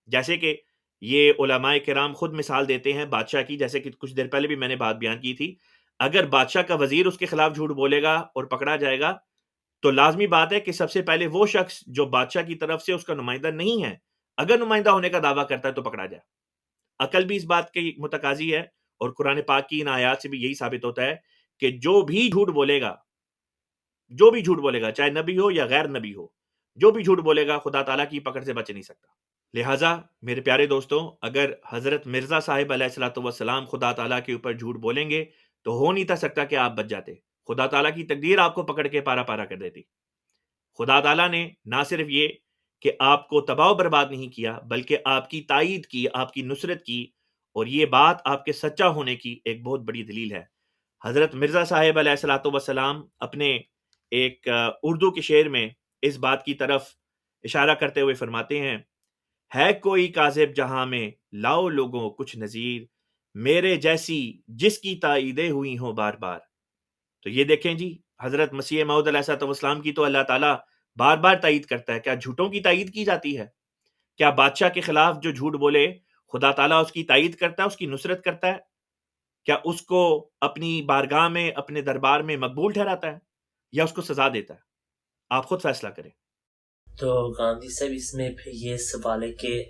Speaker 2: جیسے کہ یہ علماء کرام خود مثال دیتے ہیں بادشاہ کی، جیسے کہ کچھ دیر پہلے بھی میں نے بات بیان کی تھی، اگر بادشاہ کا وزیر اس کے خلاف جھوٹ بولے گا اور پکڑا جائے گا تو لازمی بات ہے کہ سب سے پہلے وہ شخص جو بادشاہ کی طرف سے اس کا نمائندہ نہیں ہے اگر نمائندہ ہونے کا دعویٰ کرتا ہے تو پکڑا جائے۔ عقل بھی اس بات کی متقاضی ہے اور قرآن پاک کی ان آیات سے بھی یہی ثابت ہوتا ہے کہ جو بھی جھوٹ بولے گا چاہے نبی ہو یا غیر نبی ہو، جو بھی جھوٹ بولے گا خدا تعالیٰ کی پکڑ سے بچ نہیں سکتا۔ لہٰذا میرے پیارے دوستوں، اگر حضرت مرزا صاحب علیہ الصلوۃ والسلام خدا تعالیٰ کے اوپر جھوٹ بولیں گے تو ہو نہیں تھا سکتا کہ آپ بچ جاتے، خدا تعالیٰ کی تقدیر آپ کو پکڑ کے پارا پارا کر دیتی۔ خدا تعالیٰ نے نہ صرف یہ کہ آپ کو تباہ و برباد نہیں کیا بلکہ آپ کی تائید کی، آپ کی نصرت کی، اور یہ بات آپ کے سچا ہونے کی ایک بہت بڑی دلیل ہے۔ حضرت مرزا صاحب علیہ الصلوۃ والسلام اپنے ایک اردو کے شعر میں اس بات کی طرف اشارہ کرتے ہوئے فرماتے ہیں، ہے کوئی کاذب جہاں میں، لاؤ لوگوں کچھ نظیر، میرے جیسی جس کی تائیدیں ہوئی ہوں بار بار. تو یہ دیکھیں جی، حضرت مسیح موعود علیہ الصلوۃ والسلام کی تو اللہ تعالیٰ بار بار تائید کرتا ہے. کیا جھوٹوں کی تائید کی جاتی ہے؟ کیا بادشاہ کے خلاف جو جھوٹ بولے خدا تعالیٰ اس کی تائید کرتا ہے، اس کی نصرت کرتا ہے؟ کیا اس کو اپنی بارگاہ میں، اپنے دربار میں مقبول ٹھہراتا ہے، یا اس کو سزا دیتا ہے؟ آپ خود فیصلہ کریں.
Speaker 4: تو گاندھی صاحب اس میں پھر یہ سوال ہے کہ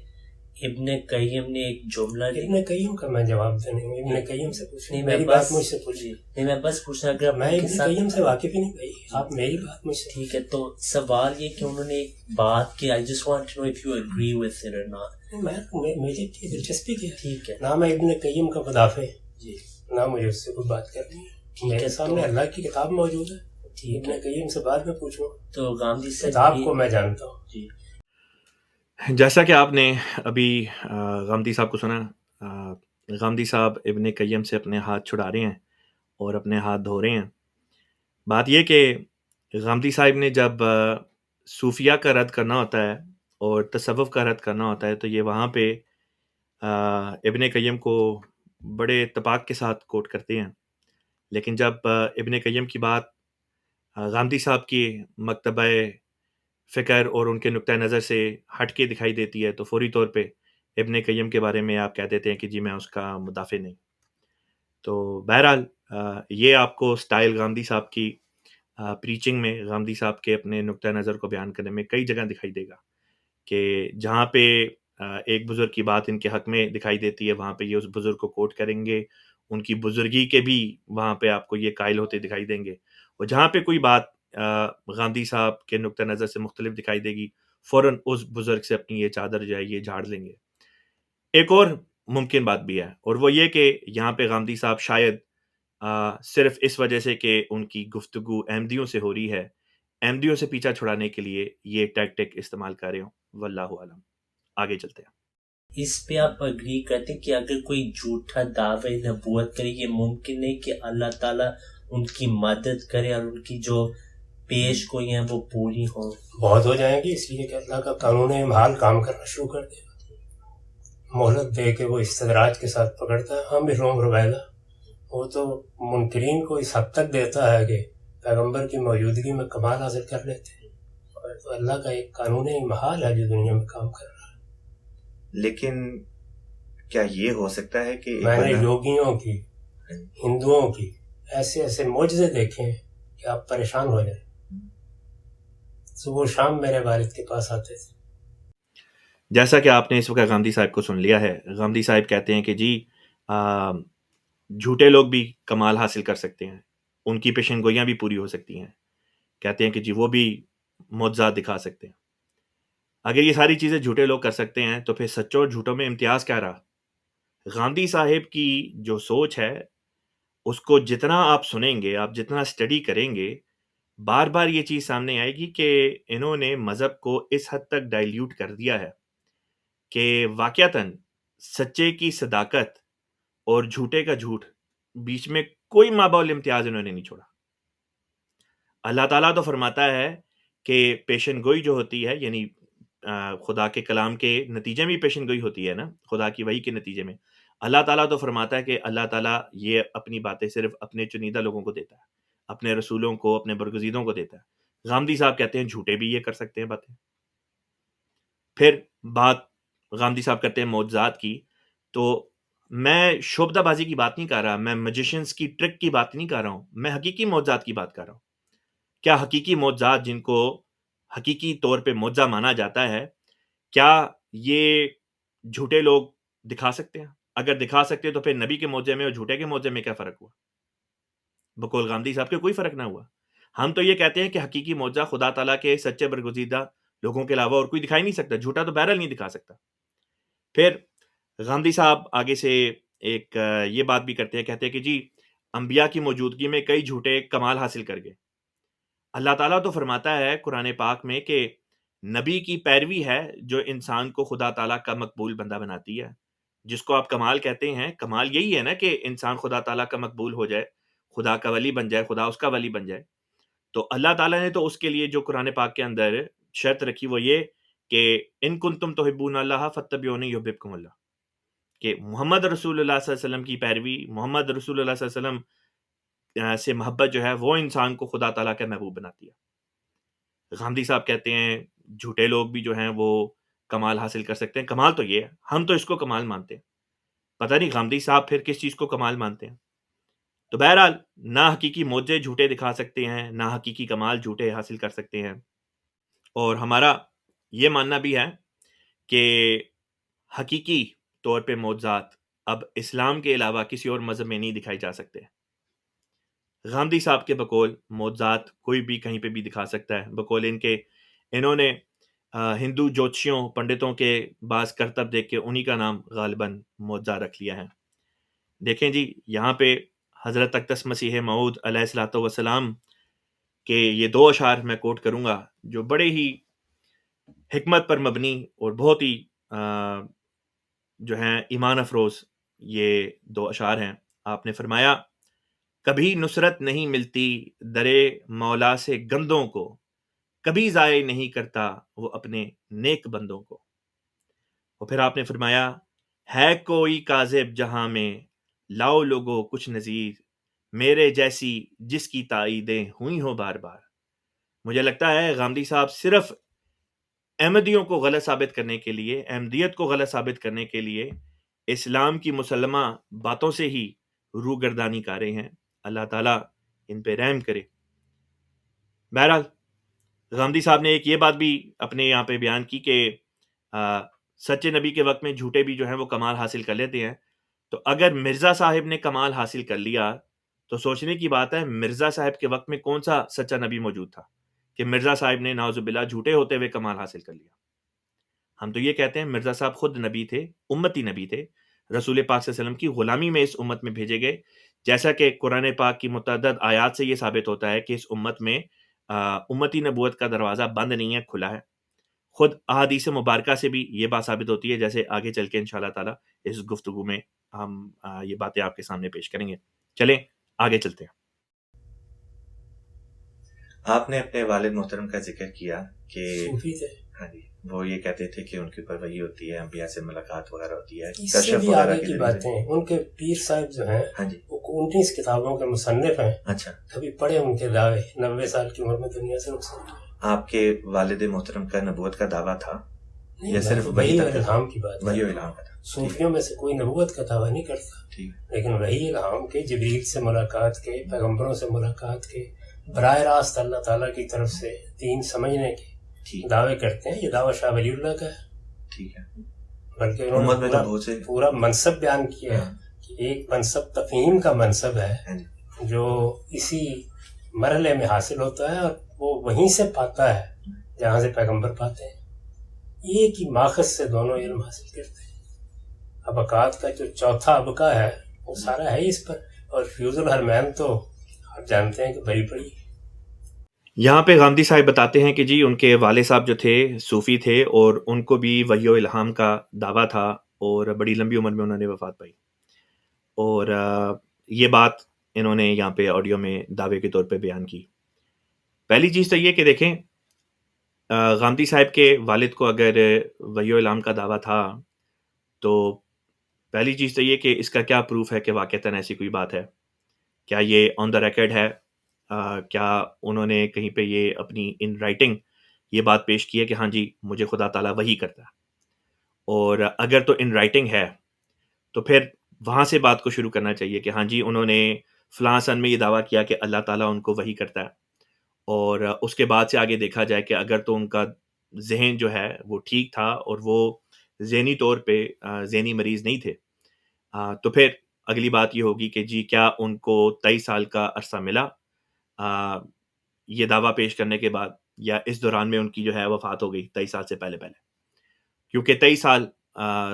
Speaker 4: ابن قیم نے ایک جملہ
Speaker 1: ابن قیم کا میں جواب دینے ہوں، ابن قیم سے پوچھیں،
Speaker 4: نہیں،
Speaker 1: میری بات مجھ سے پوچھیں.
Speaker 4: نہیں، میں بس پوچھنا اگر
Speaker 1: میں ابن قیم سے واقف ہی نہیں بھائی، آپ میری بات مجھ سے.
Speaker 4: ٹھیک ہے. تو سوال یہ کہ انہوں نے ایک بات کی، I just want to know if you agree with it or not.
Speaker 1: مجھے دلچسپی کیا ہے؟
Speaker 4: ٹھیک ہے
Speaker 1: نہ میں ابن قیم کا مدافع،
Speaker 4: جی،
Speaker 1: نہ مجھے اس سے کوئی بات کرنی ہے. میرے
Speaker 4: ہے.
Speaker 1: سامنے اللہ کی کتاب موجود ہے،
Speaker 4: ٹھیک
Speaker 1: ابن
Speaker 4: ہے.
Speaker 1: قیم سے بعد میں پوچھوں.
Speaker 4: تو گاندھی
Speaker 1: کتاب
Speaker 4: صاحب
Speaker 1: کو میں جانتا ہوں.
Speaker 4: جی
Speaker 2: جیسا کہ آپ نے ابھی غامدی صاحب کو سنا، غامدی صاحب ابن قیم سے اپنے ہاتھ چھڑا رہے ہیں اور اپنے ہاتھ دھو رہے ہیں. بات یہ کہ غامدی صاحب نے جب صوفیہ کا رد کرنا ہوتا ہے اور تصوف کا رد کرنا ہوتا ہے تو یہ وہاں پہ ابن قیم کو بڑے اتفاق کے ساتھ کوٹ کرتے ہیں. لیکن جب ابن قیم کی بات غامدی صاحب کی مکتبہ فکر اور ان کے نقطۂ نظر سے ہٹ کے دکھائی دیتی ہے تو فوری طور پہ ابن قیم کے بارے میں آپ کہہ دیتے ہیں کہ جی میں اس کا مدافع نہیں. تو بہرحال یہ آپ کو سٹائل غامدی صاحب کی پریچنگ میں، غامدی صاحب کے اپنے نقطۂ نظر کو بیان کرنے میں کئی جگہ دکھائی دے گا کہ جہاں پہ ایک بزرگ کی بات ان کے حق میں دکھائی دیتی ہے وہاں پہ یہ اس بزرگ کو کوٹ کریں گے، ان کی بزرگی کے بھی وہاں پہ آپ کو یہ قائل ہوتے دکھائی دیں گے. اور جہاں پہ کوئی بات غامدی صاحب کے نقطۂ نظر سے مختلف دکھائی دے گی فوراً اس بزرگ سے اپنی یہ چادر جو ہے یہ جھاڑ لیں گے. ایک اور ممکن بات بھی ہے اور وہ یہ کہ یہاں پہ غامدی صاحب شاید صرف اس وجہ سے کہ ان کی گفتگو احمدیوں سے ہو رہی ہے، احمدیوں سے پیچھا چھڑانے کے لیے یہ ٹیکٹک استعمال کر رہے ہوں. واللہ عالم. آگے چلتے ہیں.
Speaker 4: اس پہ آپ اگری کرتے ہیں کہ اگر کوئی جھوٹا دعوی نبوت کرے یہ ممکن ہے کہ اللہ تعالیٰ ان کی مدد کرے اور ان کی جو پیش گوئی ہیں وہ پوری ہوں؟
Speaker 1: بہت ہو جائیں گی، اس لیے کہ اللہ کا قانون محال کام کرنا شروع کر دے گا. مہلت دے کے وہ استدراج کے ساتھ پکڑتا ہے. ہم بھی روم رویلا وہ تو منکرین کو اس حد تک دیتا ہے کہ پیغمبر کی موجودگی میں کمال حاصل کر لیتے ہیں. تو اللہ کا ایک قانون محال ہے جو دنیا میں کام کر رہا ہے.
Speaker 3: لیکن کیا یہ ہو سکتا ہے کہ
Speaker 1: میں نے یوگیوں کی، ہندوؤں کی ایسے ایسے معجزے دیکھے ہیں کہ آپ پریشان ہو جائیں. صبح شام میرے والد کے پاس آتے تھے.
Speaker 2: جیسا کہ آپ نے اس وقت غامدی صاحب کو سن لیا ہے، غامدی صاحب کہتے ہیں کہ جی جھوٹے لوگ بھی کمال حاصل کر سکتے ہیں، ان کی پیشن گوئیاں بھی پوری ہو سکتی ہیں. کہتے ہیں کہ جی وہ بھی معجزات دکھا سکتے ہیں. اگر یہ ساری چیزیں جھوٹے لوگ کر سکتے ہیں تو پھر سچوں اور جھوٹوں میں امتیاز کیا رہا؟ غامدی صاحب کی جو سوچ ہے اس کو جتنا آپ سنیں گے، آپ جتنا اسٹڈی کریں گے، بار بار یہ چیز سامنے آئے گی کہ انہوں نے مذہب کو اس حد تک ڈائلیوٹ کر دیا ہے کہ واقعتاً سچے کی صداقت اور جھوٹے کا جھوٹ بیچ میں کوئی مابعول امتیاز انہوں نے نہیں چھوڑا. اللہ تعالیٰ تو فرماتا ہے کہ پیشن گوئی جو ہوتی ہے، یعنی خدا کے کلام کے نتیجے میں پیشن گوئی ہوتی ہے نا، خدا کی وحی کے نتیجے میں اللہ تعالیٰ تو فرماتا ہے کہ اللہ تعالیٰ یہ اپنی باتیں صرف اپنے چنیدہ لوگوں کو دیتا ہے، اپنے رسولوں کو، اپنے برگزیدوں کو دیتا ہے. غامدی صاحب کہتے ہیں جھوٹے بھی یہ کر سکتے ہیں باتیں. پھر بات غامدی صاحب کرتے ہیں معجزات کی، تو میں شعبدہ بازی کی بات نہیں کر رہا، میں میجیشنز کی ٹرک کی بات نہیں کر رہا ہوں، میں حقیقی معجزات کی بات کر رہا ہوں. کیا حقیقی معجزات جن کو حقیقی طور پہ معجزہ مانا جاتا ہے، کیا یہ جھوٹے لوگ دکھا سکتے ہیں؟ اگر دکھا سکتے تو پھر نبی کے معجزے میں اور جھوٹے کے معجزے میں کیا فرق ہوا؟ بقول غامدی صاحب کے کوئی فرق نہ ہوا. ہم تو یہ کہتے ہیں کہ حقیقی معجزہ خدا تعالیٰ کے سچے برگزیدہ لوگوں کے علاوہ اور کوئی دکھائی نہیں سکتا، جھوٹا تو بہرحال نہیں دکھا سکتا. پھر غامدی صاحب آگے سے ایک یہ بات بھی کرتے ہیں، کہتے ہیں کہ جی انبیاء کی موجودگی میں کئی جھوٹے کمال حاصل کر گئے. اللہ تعالیٰ تو فرماتا ہے قرآن پاک میں کہ نبی کی پیروی ہے جو انسان کو خدا تعالیٰ کا مقبول بندہ بناتی ہے. جس کو آپ کمال کہتے ہیں، کمال یہی ہے نا کہ انسان خدا تعالیٰ کا مقبول ہو جائے، خدا کا ولی بن جائے، خدا اس کا ولی بن جائے. تو اللہ تعالیٰ نے تو اس کے لیے جو قرآن پاک کے اندر شرط رکھی وہ یہ کہ ان کنتم تحبون اللہ فاتبعونی یحببکم اللہ، کہ محمد رسول اللہ صلی اللہ علیہ وسلم کی پیروی، محمد رسول اللہ صلی اللہ علیہ وسلم سے محبت جو ہے وہ انسان کو خدا تعالیٰ کا محبوب بناتی ہے۔ غامدی صاحب کہتے ہیں جھوٹے لوگ بھی جو ہیں وہ کمال حاصل کر سکتے ہیں۔ کمال تو یہ ہے، ہم تو اس کو کمال مانتے ہیں، پتہ نہیں غامدی صاحب پھر کس چیز کو کمال مانتے ہیں۔ تو بہرحال نہ حقیقی معجزے جھوٹے دکھا سکتے ہیں، نہ حقیقی کمال جھوٹے حاصل کر سکتے ہیں، اور ہمارا یہ ماننا بھی ہے کہ حقیقی طور پہ معجزات اب اسلام کے علاوہ کسی اور مذہب میں نہیں دکھائی جا سکتے۔ غامدی صاحب کے بقول معجزات کوئی بھی کہیں پہ بھی دکھا سکتا ہے، بقول ان کے انہوں نے ہندو جوتشیوں پنڈتوں کے بعض کرتب دیکھ کے انہی کا نام غالباً معجزہ رکھ لیا ہے۔ دیکھیں جی یہاں پہ حضرت اقدس مسیح موعود علیہ الصلوۃ والسلام کے یہ دو اشعار میں کوٹ کروں گا جو بڑے ہی حکمت پر مبنی اور بہت ہی جو ہیں ایمان افروز یہ دو اشعار ہیں۔ آپ نے فرمایا کبھی نصرت نہیں ملتی درے مولا سے گندوں کو، کبھی ضائع نہیں کرتا وہ اپنے نیک بندوں کو۔ اور پھر آپ نے فرمایا ہے کوئی کاذب جہاں میں، لاؤ لوگو کچھ نظیر، میرے جیسی جس کی تائیدیں ہوئی ہوں بار بار۔ مجھے لگتا ہے غامدی صاحب صرف احمدیوں کو غلط ثابت کرنے کے لیے، احمدیت کو غلط ثابت کرنے کے لیے اسلام کی مسلمہ باتوں سے ہی روگردانی کر رہے ہیں۔ اللہ تعالیٰ ان پہ رحم کرے۔ بہرحال غامدی صاحب نے ایک یہ بات بھی اپنے یہاں پہ بیان کی کہ سچے نبی کے وقت میں جھوٹے بھی جو ہیں وہ کمال حاصل کر لیتے ہیں۔ تو اگر مرزا صاحب نے کمال حاصل کر لیا تو سوچنے کی بات ہے مرزا صاحب کے وقت میں کون سا سچا نبی موجود تھا کہ مرزا صاحب نے نعوذ باللہ جھوٹے ہوتے ہوئے کمال حاصل کر لیا۔ ہم تو یہ کہتے ہیں مرزا صاحب خود نبی تھے، امتی نبی تھے، رسول پاک صلی اللہ علیہ وسلم کی غلامی میں اس امت میں بھیجے گئے، جیسا کہ قرآن پاک کی متعدد آیات سے یہ ثابت ہوتا ہے کہ اس امت میں امتی نبوت کا دروازہ بند نہیں ہے، کھلا ہے۔ خود احادیث مبارکہ سے بھی یہ بات ثابت ہوتی ہے، جیسے آگے چل کے انشاءاللہ تعالیٰ اس گفتگو میں ہم یہ باتیں آپ کے سامنے پیش کریں گے۔ چلیں آگے چلتے ہیں۔
Speaker 3: آپ نے اپنے والد محترم کا ذکر کیا کہ
Speaker 1: صوفی تھے،
Speaker 3: ہاں جی وہ یہ کہتے تھے کہ ان کے اوپر وحی ہوتی ہے، انبیاء سے ملاقات وغیرہ ہوتی ہے،
Speaker 1: اس سے
Speaker 3: کشف
Speaker 1: بھی
Speaker 3: وغیرہ
Speaker 1: آگے
Speaker 3: کے
Speaker 1: کی
Speaker 3: ذریعے
Speaker 1: باتیں
Speaker 3: سے۔
Speaker 1: ہیں۔ ان کے پیر صاحب جو ہیں
Speaker 3: ہاں جی
Speaker 1: وہ 19 کتابوں کے مصنف ہیں،
Speaker 3: اچھا،
Speaker 1: کبھی پڑھے ان کے دعوے، 90 سال کی عمر میں دنیا سے رخصت ہوئے۔
Speaker 3: آپ کے والد محترم کا نبوت کا دعویٰ تھا
Speaker 1: نہیں،
Speaker 3: یا صرف
Speaker 1: وحی
Speaker 3: وحی
Speaker 1: اور
Speaker 3: تک؟
Speaker 1: الہام کی بات
Speaker 3: وحی
Speaker 1: ہے۔
Speaker 3: و الہام کا تھا۔
Speaker 1: صوفیوں میں سے کوئی نبوت کا دعویٰ نہیں کرتا،
Speaker 3: ٹھیک،
Speaker 1: لیکن وحی الہام کے، جبریل سے ملاقات کے، پیغمبروں سے ملاقات کے، براہ راست اللہ تعالیٰ کی طرف سے دین سمجھنے کے
Speaker 3: ٹھیک،
Speaker 1: دعوے کرتے ہیں۔ یہ دعویٰ شاہ ولی اللہ کا ہے،
Speaker 3: ٹھیک ہے۔
Speaker 1: بلکہ
Speaker 3: امت
Speaker 1: انہوں
Speaker 3: میں
Speaker 1: نے
Speaker 3: تو بہت سے
Speaker 1: پورا منصب بیان کیا ہے
Speaker 3: ہاں،
Speaker 1: کہ ایک منصب تفہیم کا منصب ہے
Speaker 3: ہاں جی،
Speaker 1: جو اسی مرحلے میں حاصل ہوتا ہے اور وہ وہیں سے پاتا ہے جہاں سے پیغمبر پاتے ہیں۔ ایک ہی ماخذ سے دونوں علم حاصل کرتے ہیں۔ ابقات کا جو چوتھا ابقا ہے وہ سارا ہے اس پر، اور فیوز الحرمین تو آپ جانتے ہیں کہ بڑی پڑی۔
Speaker 2: یہاں پہ غامدی صاحب بتاتے ہیں کہ جی ان کے والد صاحب جو تھے صوفی تھے اور ان کو بھی وحی و الہام کا دعویٰ تھا اور بڑی لمبی عمر میں انہوں نے وفات پائی، اور یہ بات انہوں نے یہاں پہ آڈیو میں دعوے کے طور پہ بیان کی۔ پہلی چیز تو یہ کہ دیکھیں غامدی صاحب کے والد کو اگر وحی و الہام کا دعویٰ تھا تو پہلی چیز تو یہ کہ اس کا کیا پروف ہے کہ واقعتاً ایسی کوئی بات ہے؟ کیا یہ آن دا ریکارڈ ہے؟ کیا انہوں نے کہیں پہ یہ اپنی ان رائٹنگ یہ بات پیش کی ہے کہ ہاں جی مجھے خدا تعالیٰ وحی کرتا ہے؟ اور اگر تو ان رائٹنگ ہے تو پھر وہاں سے بات کو شروع کرنا چاہیے کہ ہاں جی انہوں نے فلاں سن میں یہ دعویٰ کیا کہ اللہ تعالیٰ ان کو وحی کرتا ہے، اور اس کے بعد سے آگے دیکھا جائے کہ اگر تو ان کا ذہن جو ہے وہ ٹھیک تھا اور وہ ذہنی طور پہ ذہنی مریض نہیں تھے، تو پھر اگلی بات یہ ہوگی کہ جی کیا ان کو 23 سال کا عرصہ ملا یہ دعویٰ پیش کرنے کے بعد، یا اس دوران میں ان کی جو ہے وفات ہو گئی 23 سال سے پہلے؟ کیونکہ 23 سال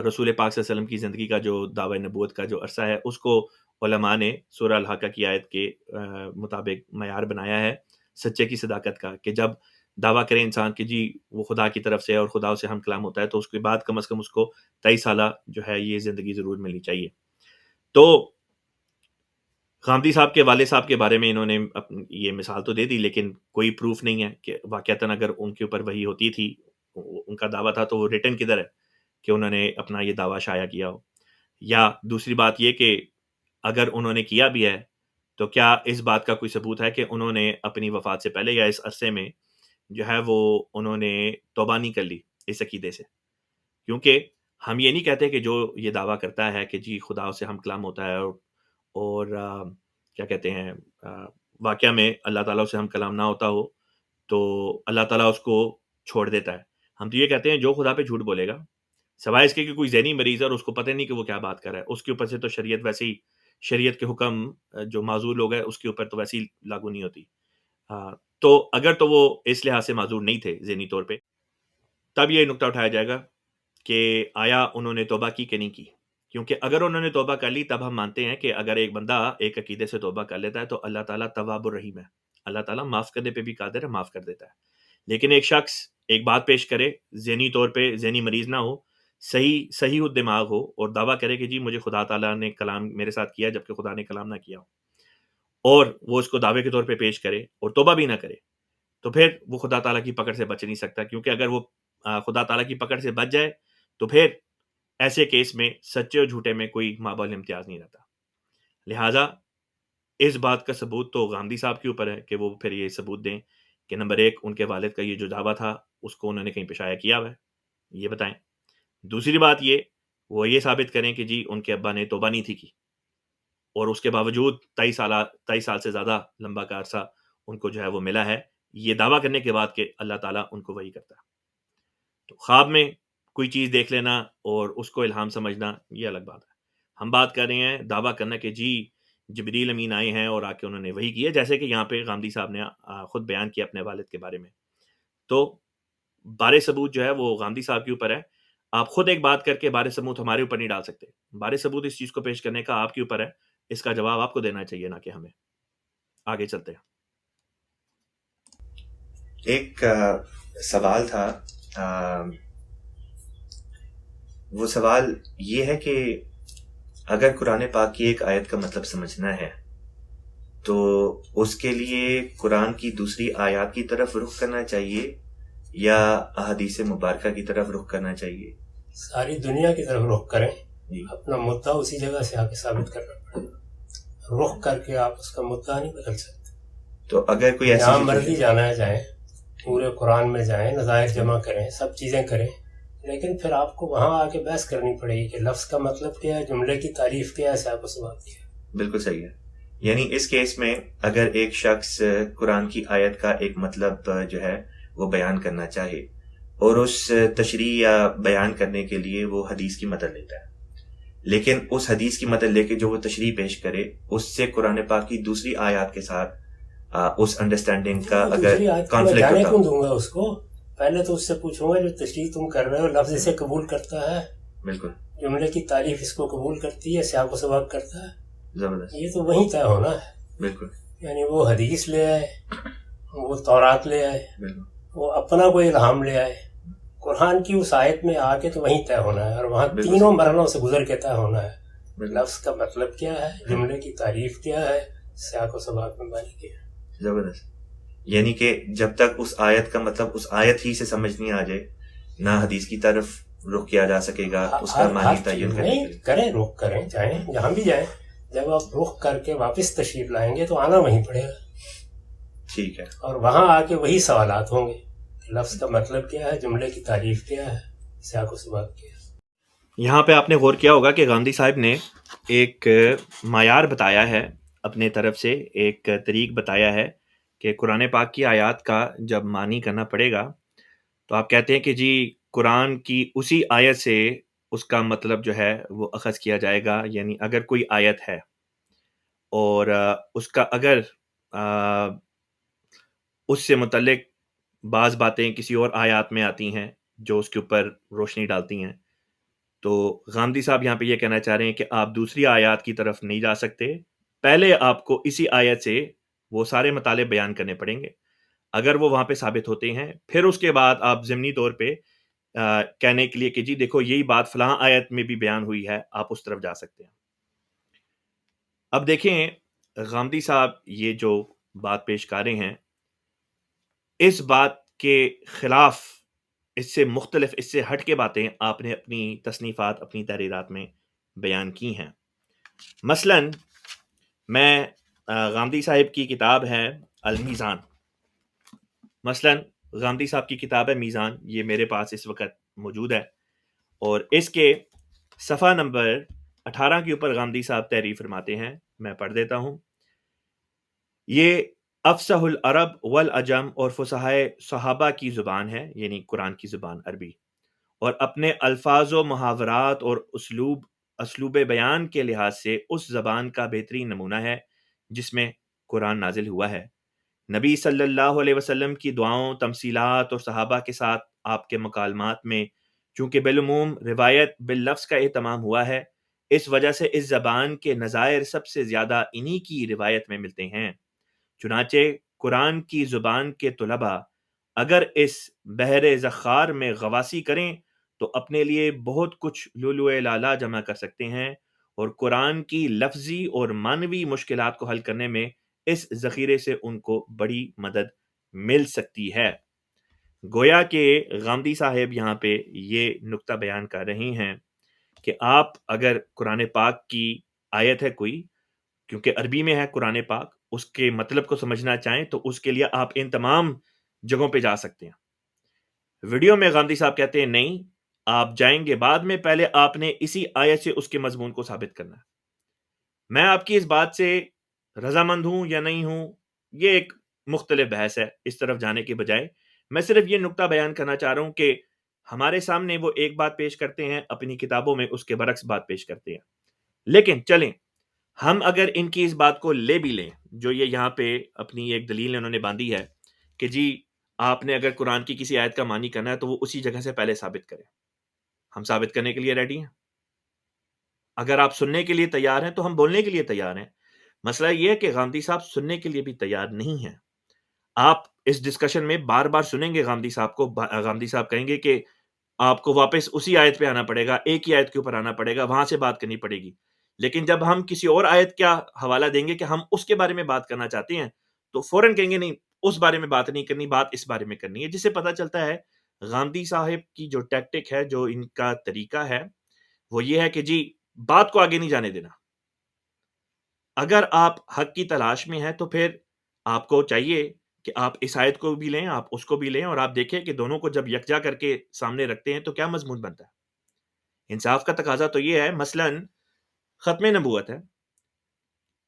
Speaker 2: رسول پاک صلی اللہ علیہ وسلم کی زندگی کا جو دعوی نبوت کا جو عرصہ ہے اس کو علماء نے سورہ الحاقہ کی آیت کے مطابق معیار بنایا ہے سچے کی صداقت کا، کہ جب دعویٰ کرے انسان کہ جی وہ خدا کی طرف سے اور خدا سے ہم کلام ہوتا ہے تو اس کے بعد کم از کم اس کو 23 سالہ جو ہے یہ زندگی ضرور ملنی چاہیے۔ تو غامدی صاحب کے والد صاحب کے بارے میں انہوں نے یہ مثال تو دے دی، لیکن کوئی پروف نہیں ہے کہ واقعتاً اگر ان کے اوپر وحی ہوتی تھی ان کا دعویٰ تھا تو وہ ریٹن کدھر ہے کہ انہوں نے اپنا یہ دعویٰ شائع کیا ہو؟ یا دوسری بات یہ کہ اگر انہوں نے کیا بھی ہے تو کیا اس بات کا کوئی ثبوت ہے کہ انہوں نے اپنی وفات سے پہلے یا اس عرصے میں جو ہے وہ انہوں نے توبہ نہیں کر لی اس عقیدے سے؟ کیونکہ ہم یہ نہیں کہتے کہ جو یہ دعویٰ کرتا ہے کہ جی خدا سے ہم کلام ہوتا ہے اور کیا کہتے ہیں واقعہ میں اللہ تعالیٰ سے ہم کلام نہ ہوتا ہو تو اللہ تعالیٰ اس کو چھوڑ دیتا ہے. ہم تو یہ کہتے ہیں جو خدا پہ جھوٹ بولے گا سوائے اس کے کہ کوئی ذہنی مریض ہے اور اس کو پتہ نہیں کہ وہ کیا بات کر رہا ہے، اس کے اوپر سے تو شریعت ویسے ہی شریعت کے حکم جو معذور لوگ ہیں اس کے اوپر تو ویسے ہی لاگو نہیں ہوتی. تو اگر تو وہ اس لحاظ سے معذور نہیں تھے ذہنی طور پہ تب یہ نقطہ اٹھایا جائے گا کہ آیا انہوں نے توبہ کی کہ نہیں کی. کیونکہ اگر انہوں نے توبہ کر لی تب ہم مانتے ہیں کہ اگر ایک بندہ ایک عقیدے سے توبہ کر لیتا ہے تو اللہ تعالیٰ تواب الرحیم ہے، اللہ تعالیٰ معاف کرنے پہ بھی قادر ہے، معاف کر دیتا ہے. لیکن ایک شخص ایک بات پیش کرے ذہنی طور پہ ذہنی مریض نہ ہو، صحیح دماغ ہو اور دعویٰ کرے کہ جی مجھے خدا تعالیٰ نے کلام میرے ساتھ کیا جبکہ خدا نے کلام نہ کیا ہو، اور وہ اس کو دعوے کے طور پہ پیش کرے اور توبہ بھی نہ کرے تو پھر وہ خدا تعالیٰ کی پکڑ سے بچ نہیں سکتا. کیونکہ اگر وہ خدا تعالیٰ کی پکڑ سے بچ جائے تو پھر ایسے کیس میں سچے اور جھوٹے میں کوئی مابعد امتیاز نہیں رہتا. لہٰذا اس بات کا ثبوت تو غامدی صاحب کے اوپر ہے کہ وہ پھر یہ ثبوت دیں کہ نمبر ایک ان کے والد کا یہ جو دعویٰ تھا اس کو انہوں نے کہیں پہ شائع کیا ہوا ہے، یہ بتائیں. دوسری بات وہ یہ ثابت کریں کہ جی ان کے ابا نے توبہ نہیں تھی کی اور اس کے باوجود 23 سال سے زیادہ لمبا کا عرصہ ان کو جو ہے وہ ملا ہے، یہ دعویٰ کرنے کے بعد کہ اللہ تعالیٰ ان کو وحی کرتا ہے. تو خواب میں کوئی چیز دیکھ لینا اور اس کو الہام سمجھنا یہ الگ بات ہے. ہم بات کر رہے ہیں دعویٰ کرنا کہ جی جبریل امین آئے ہیں اور آ کے انہوں نے وحی کی ہے، جیسے کہ یہاں پہ غامدی صاحب نے خود بیان کیا اپنے والد کے بارے میں. تو بار ثبوت جو ہے وہ غامدی صاحب کے اوپر ہے. آپ خود ایک بات کر کے بار ثبوت ہمارے اوپر نہیں ڈال سکتے. بار ثبوت اس چیز کو پیش کرنے کا آپ کے اوپر ہے، اس کا جواب آپ کو دینا چاہیے نہ کہ ہمیں. آگے چلتے ہیں.
Speaker 3: ایک سوال تھا، وہ سوال یہ ہے کہ اگر قرآن پاک کی ایک آیت کا مطلب سمجھنا ہے تو اس کے لیے قرآن کی دوسری آیات کی طرف رخ کرنا چاہیے یا احادیث مبارکہ کی طرف رخ کرنا چاہیے؟
Speaker 1: ساری دنیا کی طرف رخ کریں،
Speaker 3: جی.
Speaker 1: اپنا مدعا اسی جگہ سے آ کے ثابت کرنا پڑے گا. رخ کر کے آپ اس کا مدعا نہیں بدل سکتے.
Speaker 3: تو اگر کوئی
Speaker 1: جہاں
Speaker 3: ایسی
Speaker 1: مرضی جانا ہے جائیں، پورے قرآن میں جائیں، نظائر جمع کریں، سب چیزیں کریں، لیکن پھر آپ کو وہاں آ کے بحث کرنی پڑے گی کہ لفظ کا مطلب کیا ہے، جملے کی تعریف کیا ہے، سیاق و سباق کیا ہے.
Speaker 3: بالکل صحیح ہے. یعنی اس کیس میں اگر ایک شخص قرآن کی آیت کا ایک مطلب جو ہے وہ بیان کرنا چاہے اور اس تشریح یا بیان کرنے کے لیے وہ حدیث کی مدد لیتا ہے، لیکن اس حدیث کی مدد لے کے جو وہ تشریح پیش کرے اس سے قرآن پاک کی دوسری آیات کے ساتھ اس انڈرسٹینڈنگ کا اگر کانفلکٹ
Speaker 1: جانے
Speaker 3: ہوتا
Speaker 1: کیوں دوں گا اس کو؟ پہلے تو اس سے پوچھوں گا جو تشریح تم کر رہے ہو لفظ اسے قبول کرتا ہے،
Speaker 3: بالکل
Speaker 1: جملے کی تعریف اس کو قبول کرتی ہے، سیاق و سباق کرتا ہے.
Speaker 3: زبردست،
Speaker 1: یہ تو وہیں طے ہونا ہے.
Speaker 3: بالکل
Speaker 1: یعنی وہ حدیث لے آئے، وہ تورات لے آئے،
Speaker 3: بالکل
Speaker 1: وہ اپنا کوئی الہام لے آئے، قرآن کی اس آیت میں آ کے تو وہیں طے ہونا ہے، اور وہاں
Speaker 3: بالکل.
Speaker 1: تینوں مرحلوں سے گزر کے طے ہونا ہے.
Speaker 3: بالکل.
Speaker 1: لفظ کا مطلب کیا ہے، جملے کی تعریف کیا ہے، سیاق و سباق میں معنی کیا ہے.
Speaker 3: زبردست. یعنی کہ جب تک اس آیت کا مطلب اس آیت ہی سے سمجھ نہیں آ جائے نہ حدیث کی طرف رخ کیا جا سکے گا اس کا معنی تعین کرنے کے
Speaker 1: نہیں
Speaker 3: لیے.
Speaker 1: کریں، رخ کریں، جائیں جہاں بھی جائیں، جب آپ رخ کر کے واپس تشریف لائیں گے تو آنا وہیں پڑے گا،
Speaker 3: ٹھیک ہے.
Speaker 1: اور وہاں آ کے وہی سوالات ہوں گے. لفظ کا مطلب کیا ہے، جملے کی تعریف کیا ہے، سیاق و سباق کیا ہے.
Speaker 2: یہاں پہ آپ نے غور کیا ہوگا کہ غامدی صاحب نے ایک معیار بتایا ہے، اپنے طرف سے ایک طریق بتایا ہے کہ قرآن پاک کی آیات کا جب معنی کرنا پڑے گا تو آپ کہتے ہیں کہ جی قرآن کی اسی آیت سے اس کا مطلب جو ہے وہ اخذ کیا جائے گا. یعنی اگر کوئی آیت ہے اور اس کا اگر اس سے متعلق بعض باتیں کسی اور آیات میں آتی ہیں جو اس کے اوپر روشنی ڈالتی ہیں، تو غامدی صاحب یہاں پہ یہ کہنا چاہ رہے ہیں کہ آپ دوسری آیات کی طرف نہیں جا سکتے، پہلے آپ کو اسی آیت سے وہ سارے مطالب بیان کرنے پڑیں گے. اگر وہ وہاں پہ ثابت ہوتے ہیں پھر اس کے بعد آپ ضمنی طور پہ کہنے کے لیے کہ جی دیکھو یہی بات فلاں آیت میں بھی بیان ہوئی ہے، آپ اس طرف جا سکتے ہیں. اب دیکھیں غامدی صاحب یہ جو بات پیش کر رہے ہیں، اس بات کے خلاف اس سے مختلف، اس سے ہٹ کے باتیں آپ نے اپنی تصنیفات، اپنی تحریرات میں بیان کی ہیں. مثلا میں غامدی صاحب کی کتاب ہے المیزان، مثلا غامدی صاحب کی کتاب ہے میزان، یہ میرے پاس اس وقت موجود ہے، اور اس کے صفحہ نمبر 18 کے اوپر غامدی صاحب تحریر فرماتے ہیں. میں پڑھ دیتا ہوں. یہ افصح العرب والعجم اور فصحائے صحابہ کی زبان ہے، یعنی قرآن کی زبان عربی، اور اپنے الفاظ و محاورات اور اسلوب بیان کے لحاظ سے اس زبان کا بہترین نمونہ ہے جس میں قرآن نازل ہوا ہے. نبی صلی اللہ علیہ وسلم کی دعاؤں، تمثیلات اور صحابہ کے ساتھ آپ کے مکالمات میں چونکہ بالعموم روایت باللفظ کا اہتمام ہوا ہے، اس وجہ سے اس زبان کے نظائر سب سے زیادہ انہی کی روایت میں ملتے ہیں. چنانچہ قرآن کی زبان کے طلباء اگر اس بحر زخار میں غواصی کریں تو اپنے لیے بہت کچھ لؤلؤ لالا جمع کر سکتے ہیں، اور قرآن کی لفظی اور معنوی مشکلات کو حل کرنے میں اس ذخیرے سے ان کو بڑی مدد مل سکتی ہے. گویا کہ غامدی صاحب یہاں پہ یہ نقطہ بیان کر رہی ہیں کہ آپ اگر قرآن پاک کی آیت ہے کوئی، کیونکہ عربی میں ہے قرآن پاک، اس کے مطلب کو سمجھنا چاہیں تو اس کے لیے آپ ان تمام جگہوں پہ جا سکتے ہیں. ویڈیو میں غامدی صاحب کہتے ہیں نہیں، آپ جائیں گے بعد میں، پہلے آپ نے اسی آیت سے اس کے مضمون کو ثابت کرنا ہے. میں آپ کی اس بات سے رضامند ہوں یا نہیں ہوں، یہ ایک مختلف بحث ہے، اس طرف جانے کے بجائے میں صرف یہ نقطہ بیان کرنا چاہ رہا ہوں کہ ہمارے سامنے وہ ایک بات پیش کرتے ہیں، اپنی کتابوں میں اس کے برعکس بات پیش کرتے ہیں. لیکن چلیں ہم اگر ان کی اس بات کو لے بھی لیں، جو یہ یہاں پہ اپنی ایک دلیل انہوں نے باندھی ہے کہ جی آپ نے اگر قرآن کی کسی آیت کا معنی کرنا ہے تو وہ اسی جگہ سے پہلے ثابت کریں. ہم ثابت کرنے کے لیے ریڈی ہیں. اگر آپ سننے کے لیے تیار ہیں تو ہم بولنے کے لیے تیار ہیں. مسئلہ یہ ہے کہ غامدی صاحب سننے کے لیے بھی تیار نہیں ہیں. آپ اس ڈسکشن میں بار بار سنیں گے غامدی صاحب کو، غامدی صاحب کہیں گے کہ آپ کو واپس اسی آیت پہ آنا پڑے گا، ایک ہی آیت کے اوپر آنا پڑے گا، وہاں سے بات کرنی پڑے گی. لیکن جب ہم کسی اور آیت کا حوالہ دیں گے کہ ہم اس کے بارے میں بات کرنا چاہتے ہیں تو فوراً کہیں گے نہیں، اس بارے میں بات نہیں کرنی، بات اس بارے میں کرنی ہے. جس سے پتہ چلتا ہے غامدی صاحب کی جو ٹیکٹک ہے، جو ان کا طریقہ ہے، وہ یہ ہے کہ جی بات کو آگے نہیں جانے دینا. اگر آپ حق کی تلاش میں ہیں تو پھر آپ کو چاہیے کہ آپ اس آیت کو بھی لیں، آپ اس کو بھی لیں، اور آپ دیکھیں کہ دونوں کو جب یکجا کر کے سامنے رکھتے ہیں تو کیا مضمون بنتا ہے. انصاف کا تقاضا تو یہ ہے، مثلاً ختم نبوت ہے،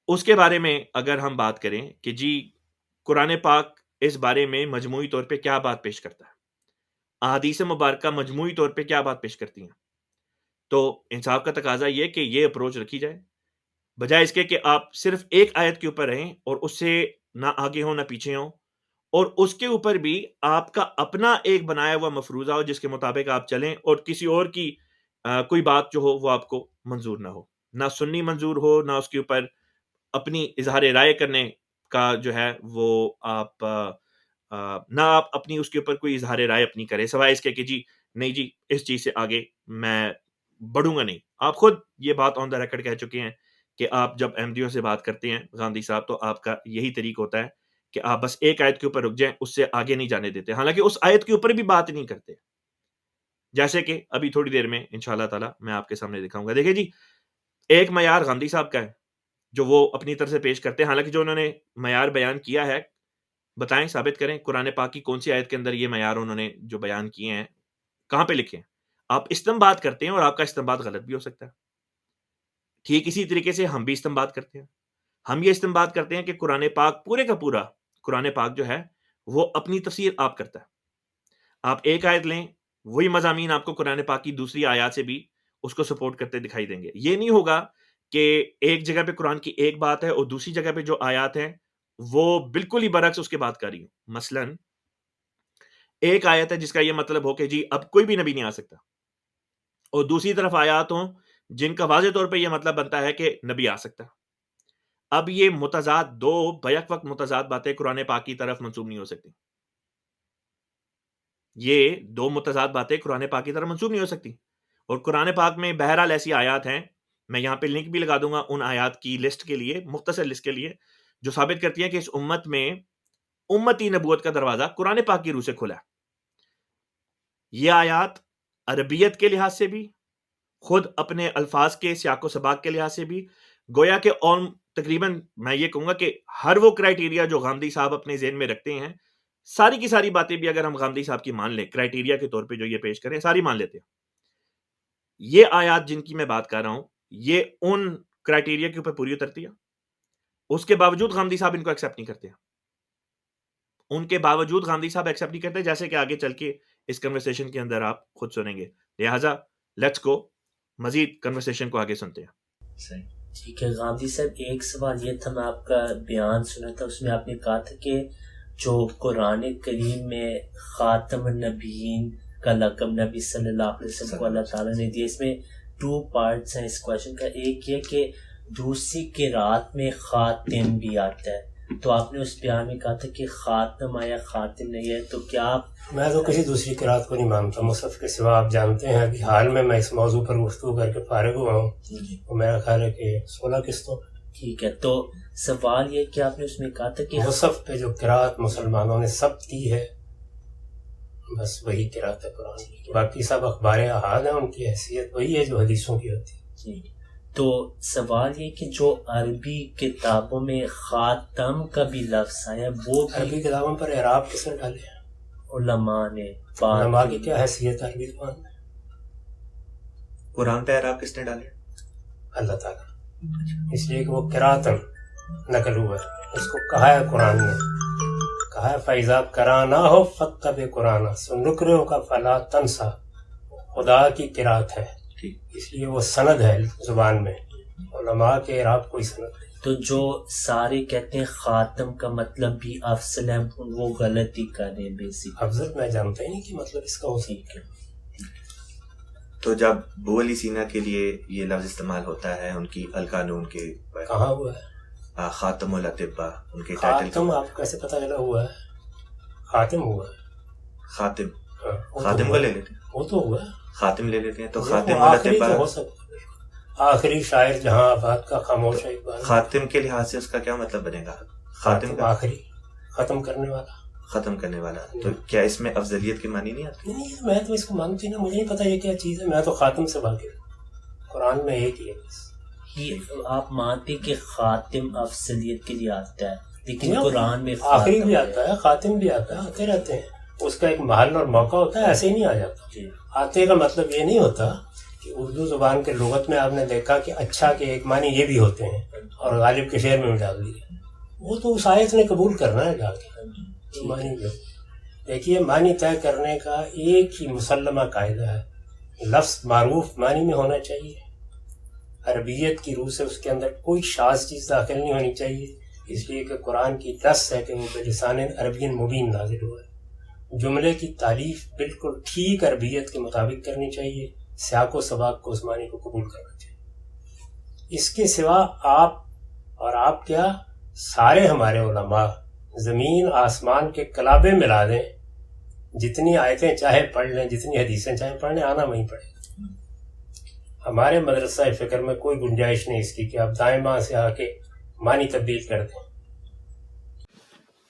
Speaker 2: اس کے بارے میں اگر ہم بات کریں کہ جی قرآن پاک اس بارے میں مجموعی طور پہ کیا بات پیش کرتا ہے، احادیث مبارکہ مجموعی طور پہ کیا بات پیش کرتی ہیں، تو انصاف کا تقاضا یہ کہ یہ اپروچ رکھی جائے، بجائے اس کے کہ آپ صرف ایک آیت کے اوپر رہیں اور اس سے نہ آگے ہوں نہ پیچھے ہوں، اور اس کے اوپر بھی آپ کا اپنا ایک بنایا ہوا مفروضہ ہو جس کے مطابق آپ چلیں، اور کسی اور کی کوئی بات جو ہو وہ آپ کو منظور نہ ہو، نہ سننی منظور ہو، نہ اس کے اوپر اپنی اظہار رائے کرنے کا جو ہے وہ آپ نہ آپ اپنی اس کے اوپر کوئی اظہار رائے اپنی کریں، سوائے اس کے کہ جی نہیں جی اس چیز سے آگے میں بڑھوں گا نہیں. آپ خود یہ بات آن دا ریکارڈ کہہ چکے ہیں کہ آپ جب احمدیوں سے بات کرتے ہیں غامدی صاحب تو آپ کا یہی طریق ہوتا ہے کہ آپ بس ایک آیت کے اوپر رک جائیں، اس سے آگے نہیں جانے دیتے، حالانکہ اس آیت کے اوپر بھی بات نہیں کرتے. جیسے کہ ابھی تھوڑی دیر میں انشاءاللہ تعالی میں آپ کے سامنے دکھاؤں گا. دیکھیں جی ایک معیار غامدی صاحب کا ہے جو وہ اپنی طرف سے پیش کرتے ہیں، حالانکہ جو انہوں نے معیار بیان کیا ہے، بتائیں ثابت کریں قرآن پاک کی کون سی آیت کے اندر یہ معیار انہوں نے جو بیان کیے ہیں کہاں پہ لکھے ہیں. آپ استنباط کرتے ہیں اور آپ کا استنباط غلط بھی ہو سکتا ہے. ٹھیک اسی طریقے سے ہم بھی استنباط کرتے ہیں. ہم یہ استنباط کرتے ہیں کہ قرآن پاک پورے کا پورا قرآن پاک جو ہے وہ اپنی تفسیر آپ کرتا ہے. آپ ایک آیت لیں، وہی مضامین آپ کو قرآن پاک کی دوسری آیات سے بھی اس کو سپورٹ کرتے دکھائی دیں گے. یہ نہیں ہوگا کہ ایک جگہ پہ قرآن کی ایک بات ہے اور دوسری جگہ پہ جو آیات ہیں وہ بالکل ہی برعکس اس کے بات کر رہی ہوں. مثلا ایک آیت ہے جس کا یہ مطلب ہو کہ جی اب کوئی بھی نبی نہیں آ سکتا، اور دوسری طرف آیات ہوں جن کا واضح طور پہ یہ مطلب بنتا ہے کہ نبی آ سکتا. اب یہ متضاد دو بیک وقت متضاد باتیں قرآن پاک کی طرف منسوب نہیں ہو سکتی. یہ دو متضاد باتیں قرآن پاک کی طرف منسوب نہیں ہو سکتی. اور قرآن پاک میں بہرحال ایسی آیات ہیں، میں یہاں پہ لنک بھی لگا دوں گا ان آیات کی لسٹ کے لیے، مختصر لسٹ کے لیے، جو ثابت کرتی ہیں کہ اس امت میں امتی نبوت کا دروازہ قرآن پاک کی روح سے کھلا ہے. یہ آیات عربیت کے لحاظ سے بھی، خود اپنے الفاظ کے سیاق و سباق کے لحاظ سے بھی، گویا کہ تقریباً میں یہ کہوں گا کہ ہر وہ کرائٹیریا جو غامدی صاحب اپنے ذہن میں رکھتے ہیں، ساری کی ساری باتیں بھی اگر ہم غامدی صاحب کی مان لیں کرائٹیریا کے طور پہ جو یہ پیش کریں، ساری مان لیتے ہیں. یہ آیات جن کی میں بات کر رہا ہوں، یہ ان کرائٹیریا کے اوپر پوری اترتی ہے. اس کے باوجود غامدی صاحب ان کو ایکسیپٹ نہیں کرتے ہیں. ان کے باوجود غامدی صاحب ایکسیپٹ نہیں کرتے، جیسے کہ آگے چل کے اس کنورسیشن کے اندر آپ خود سنیں گے. لہٰذا لیٹس گو، مزید کنورسیشن کو آگے سنتے ہیں.
Speaker 3: صحیح.
Speaker 4: ٹھیک ہے غامدی صاحب، ایک سوال یہ تھا، میں آپ کا بیان سنا تھا، اس میں آپ نے کہا تھا کہ جو قرآن کریم میں خاتم النبیین کا لقب نبی صلی اللہ علیہ وسلم کو اللہ تعالیٰ نے دیا، اس میں 2 پارٹس ہیں اس کویشچن کا. ایک یہ کہ دوسری قرات میں خاتم بھی آتا ہے، تو آپ نے اس بیان میں کہا تھا کہ خاتم آیا خاتم نہیں ہے، تو کیا آپ
Speaker 1: میں تو کسی دوسری قرات کو نہیں مانتا مصحف کے سوا. آپ جانتے ہیں ابھی حال میں اس موضوع پر گفتگو کر کے فارغ ہوا ہوں، تو میرا خیال ہے کہ 16 قسطوں.
Speaker 4: ٹھیک ہے، تو سوال یہ کہ آپ نے اس میں کہا تھا کہ
Speaker 1: مصحف پہ جو قرات مسلمانوں نے سب دی ہے، بس وہی قرات ہے قرآن کی. باقی سب اخبار احاد ہیں، ان کی حیثیت وہی ہے جو حدیثوں کی ہوتی ہے.
Speaker 4: جی، تو سوال یہ کہ جو عربی کتابوں میں خاتم کا بھی لفظ آیا وہ بھی
Speaker 1: عربی کتابوں پر اعراب کس نے ڈالے ہیں؟
Speaker 4: علماء نے
Speaker 1: علماء کی کیا حیثیت ہے عربی زبان میں؟
Speaker 3: قرآن پہ اعراب کس نے ڈالے؟
Speaker 1: اللہ تعالیٰ. اس لیے کہ وہ قراتن نقل ہوا ہے، اس کو کہا ہے قرآن نے، کہا ہے فَإِذَا قَرَأْنَاهُ فَاتَّبِعْ قُرْآنَهُ سَنُقْرِئُكَ فَلَا تَنْسَى. خدا کی قرات ہے، اس لیے وہ سند ہے زبان میں. علماء کے اعراب کوئی سند نہیں.
Speaker 4: تو جو سارے کہتے ہیں خاتم کا مطلب بھی افضل ہے، وہ غلطی کر رہے ہیں بیسک.
Speaker 1: افضل میں جانتا ہی نہیں کہ مطلب اس کا ہو سکتا ہے.
Speaker 3: تو جب بو علی سینا کے لیے یہ لفظ استعمال ہوتا ہے ان کی القانون کے
Speaker 1: کہاں ہوا ہے
Speaker 3: خاتم الاطباء، ان کے ٹائٹل
Speaker 1: خاتم؟ آپ کیسے پتہ چلا ہوا ہے؟ خاتم ہوا ہے.
Speaker 3: خاتم
Speaker 1: ہاں، وہ تو
Speaker 3: خاتم
Speaker 1: ہوا
Speaker 3: کو
Speaker 1: ہے.
Speaker 3: لے لیتے ہیں،
Speaker 1: وہ تو ہوا ہے.
Speaker 3: خاتم لے لیتے ہیں تو
Speaker 1: وہ
Speaker 3: خاتم
Speaker 1: آخری تو ہو
Speaker 3: الاطباء.
Speaker 1: سکتا ہے. آخری شاعر جہاں آباد کا خاموش ہے اقبال.
Speaker 3: خاتم کے لحاظ سے اس کا کیا مطلب بنے گا؟ خاتم کا
Speaker 1: آخری، ختم کرنے والا.
Speaker 3: ختم کرنے والا. تو کیا اس میں افضلیت کی معنی نہیں آتی؟
Speaker 1: نہیں، میں تو اس کو مانتی نا، مجھے نہیں پتا یہ کیا چیز ہے. میں تو خاتم سے واقف ہوں، قرآن میں ایک ہی ہے بس.
Speaker 4: آپ مانتے کہ خاتم افضلیت کے لیے آتا ہے، لیکن
Speaker 1: ہاں،
Speaker 4: قرآن میں
Speaker 1: آخری بھی آتا ہے، خاتم بھی آتا ہے، آتے رہتے ہیں. اس کا ایک محل اور موقع ہوتا ہے، ایسے ہی نہیں آ جاتا. آتے کا مطلب یہ نہیں ہوتا کہ اردو زبان کے لغت میں آپ نے دیکھا کہ اچھا کے ایک معنی یہ بھی ہوتے ہیں اور غالب کے شعر میں بھی ڈال دیے. وہ تو اس آیت نے قبول کرنا ہے جا کے معنی جو. دیکھیے، معنی طے کرنے کا ایک ہی مسلمہ قاعدہ ہے، لفظ معروف معنی میں ہونا چاہیے. عربیت کی روح سے اس کے اندر کوئی شاذ چیز داخل نہیں ہونی چاہیے، اس لیے کہ قرآن کی دس ہے کہ وہ بلسان عربی مبین نازل ہوا ہے. جملے کی تعریف بالکل ٹھیک عربیت کے مطابق کرنی چاہیے، سیاق و سباق کو اس معنی کو قبول کرنا چاہیے. اس کے سوا آپ اور آپ کیا، سارے ہمارے علماء زمین آسمان کے کلابے ملا دیں، جتنی آیتیں چاہے پڑھ لیں، جتنی حدیثیں چاہے پڑھ لیں، آنا وہیں پڑے. ہمارے مدرسہ فکر میں کوئی گنجائش نہیں اس کی کہ آپ دائیں بائیں سے آ کے معنی تبدیل کر دیں.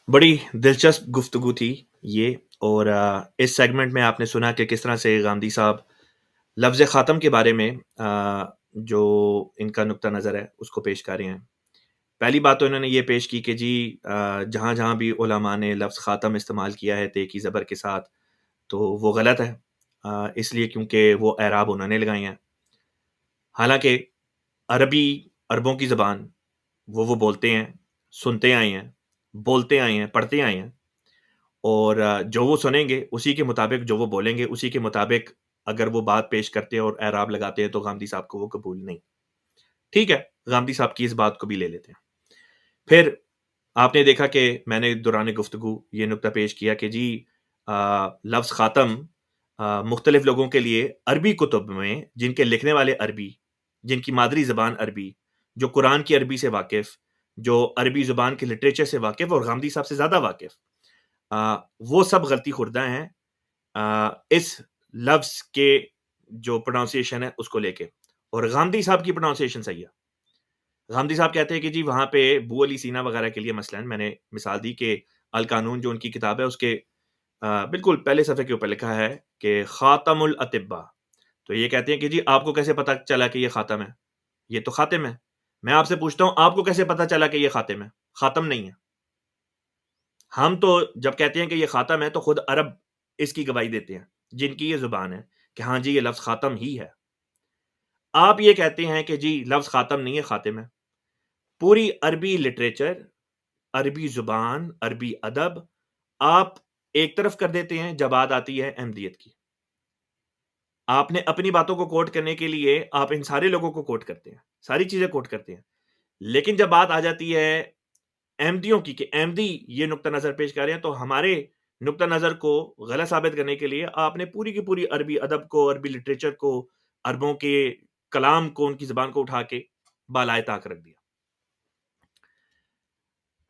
Speaker 2: بڑی دلچسپ گفتگو تھی یہ، اور اس سیگمنٹ میں آپ نے سنا کہ کس طرح سے غامدی صاحب لفظ خاتم کے بارے میں جو ان کا نقطہ نظر ہے اس کو پیش کر رہے ہیں. پہلی بات تو انہوں نے یہ پیش کی کہ جی جہاں جہاں بھی علماء نے لفظ خاتم استعمال کیا ہے تے کی زبر کے ساتھ تو وہ غلط ہے، اس لیے کیونکہ وہ اعراب انہوں نے لگائی ہیں. حالانکہ عربوں کی زبان وہ بولتے ہیں، سنتے آئے ہیں، بولتے آئے ہیں، پڑھتے آئے ہیں، اور جو وہ سنیں گے اسی کے مطابق، جو وہ بولیں گے اسی کے مطابق اگر وہ بات پیش کرتے ہیں اور اعراب لگاتے ہیں تو غامدی صاحب کو وہ قبول نہیں. ٹھیک ہے، غامدی صاحب کی اس بات کو بھی لے لیتے ہیں. پھر آپ نے دیکھا کہ میں نے دوران گفتگو یہ نقطہ پیش کیا کہ جی لفظ خاتم مختلف لوگوں کے لیے عربی کتب میں، جن کے لکھنے والے عربی، جن کی مادری زبان عربی، جو قرآن کی عربی سے واقف، جو عربی زبان کے لٹریچر سے واقف اور غامدی صاحب سے زیادہ واقف، وہ سب غلطی خوردہ ہیں اس لفظ کے جو پروننسیشن ہے اس کو لے کے. اور غامدی صاحب کی پروننسیشن صحیح ہے. غامدی صاحب کہتے ہیں کہ جی وہاں پہ بو علی سینا وغیرہ کے لیے مثلاً میں نے مثال دی کہ القانون جو ان کی کتاب ہے اس کے بالکل پہلے صفحے کے اوپر لکھا ہے کہ خاتم الاطباء. تو یہ کہتے ہیں کہ جی آپ کو کیسے پتا چلا کہ یہ خاتم ہے؟ یہ تو خاتم ہے. میں آپ سے پوچھتا ہوں آپ کو کیسے پتا چلا کہ یہ خاتم ہے؟ خاتم نہیں ہے. ہم تو جب کہتے ہیں کہ یہ خاتم ہے تو خود عرب اس کی گواہی دیتے ہیں جن کی یہ زبان ہے کہ ہاں جی یہ لفظ خاتم ہی ہے. آپ یہ کہتے ہیں کہ جی لفظ خاتم نہیں ہے، خاتم ہے. پوری عربی لٹریچر، عربی زبان، عربی ادب آپ ایک طرف کر دیتے ہیں جب بات آتی ہے احمدیت کی. آپ نے اپنی باتوں کو کوٹ کرنے کے لیے آپ ان سارے لوگوں کو کوٹ کرتے ہیں، ساری چیزیں کوٹ کرتے ہیں، لیکن جب بات آ جاتی ہے احمدیوں کی کہ احمدی یہ نقطہ نظر پیش کر رہے ہیں تو ہمارے نقطہ نظر کو غلط ثابت کرنے کے لیے آپ نے پوری کی پوری عربی ادب کو، عربی لٹریچر کو، عربوں کے کلام کو، ان کی زبان کو اٹھا کے بالائے طاق رکھ دیا.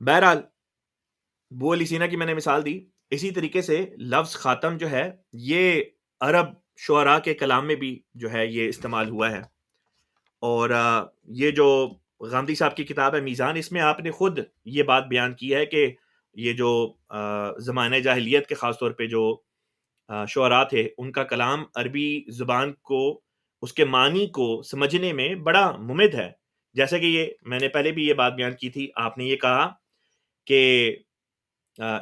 Speaker 2: بہرحال ابو علی سینا کی میں نے مثال دی. اسی طریقے سے لفظ خاتم جو ہے یہ عرب شعراء کے کلام میں بھی جو ہے یہ استعمال ہوا ہے. اور یہ جو غامدی صاحب کی کتاب ہے میزان، اس میں آپ نے خود یہ بات بیان کی ہے کہ یہ جو زمانہ جاہلیت کے خاص طور پہ جو شعراء تھے ان کا کلام عربی زبان کو، اس کے معنی کو سمجھنے میں بڑا ممد ہے. جیسے کہ یہ میں نے پہلے بھی یہ بات بیان کی تھی، آپ نے یہ کہا کہ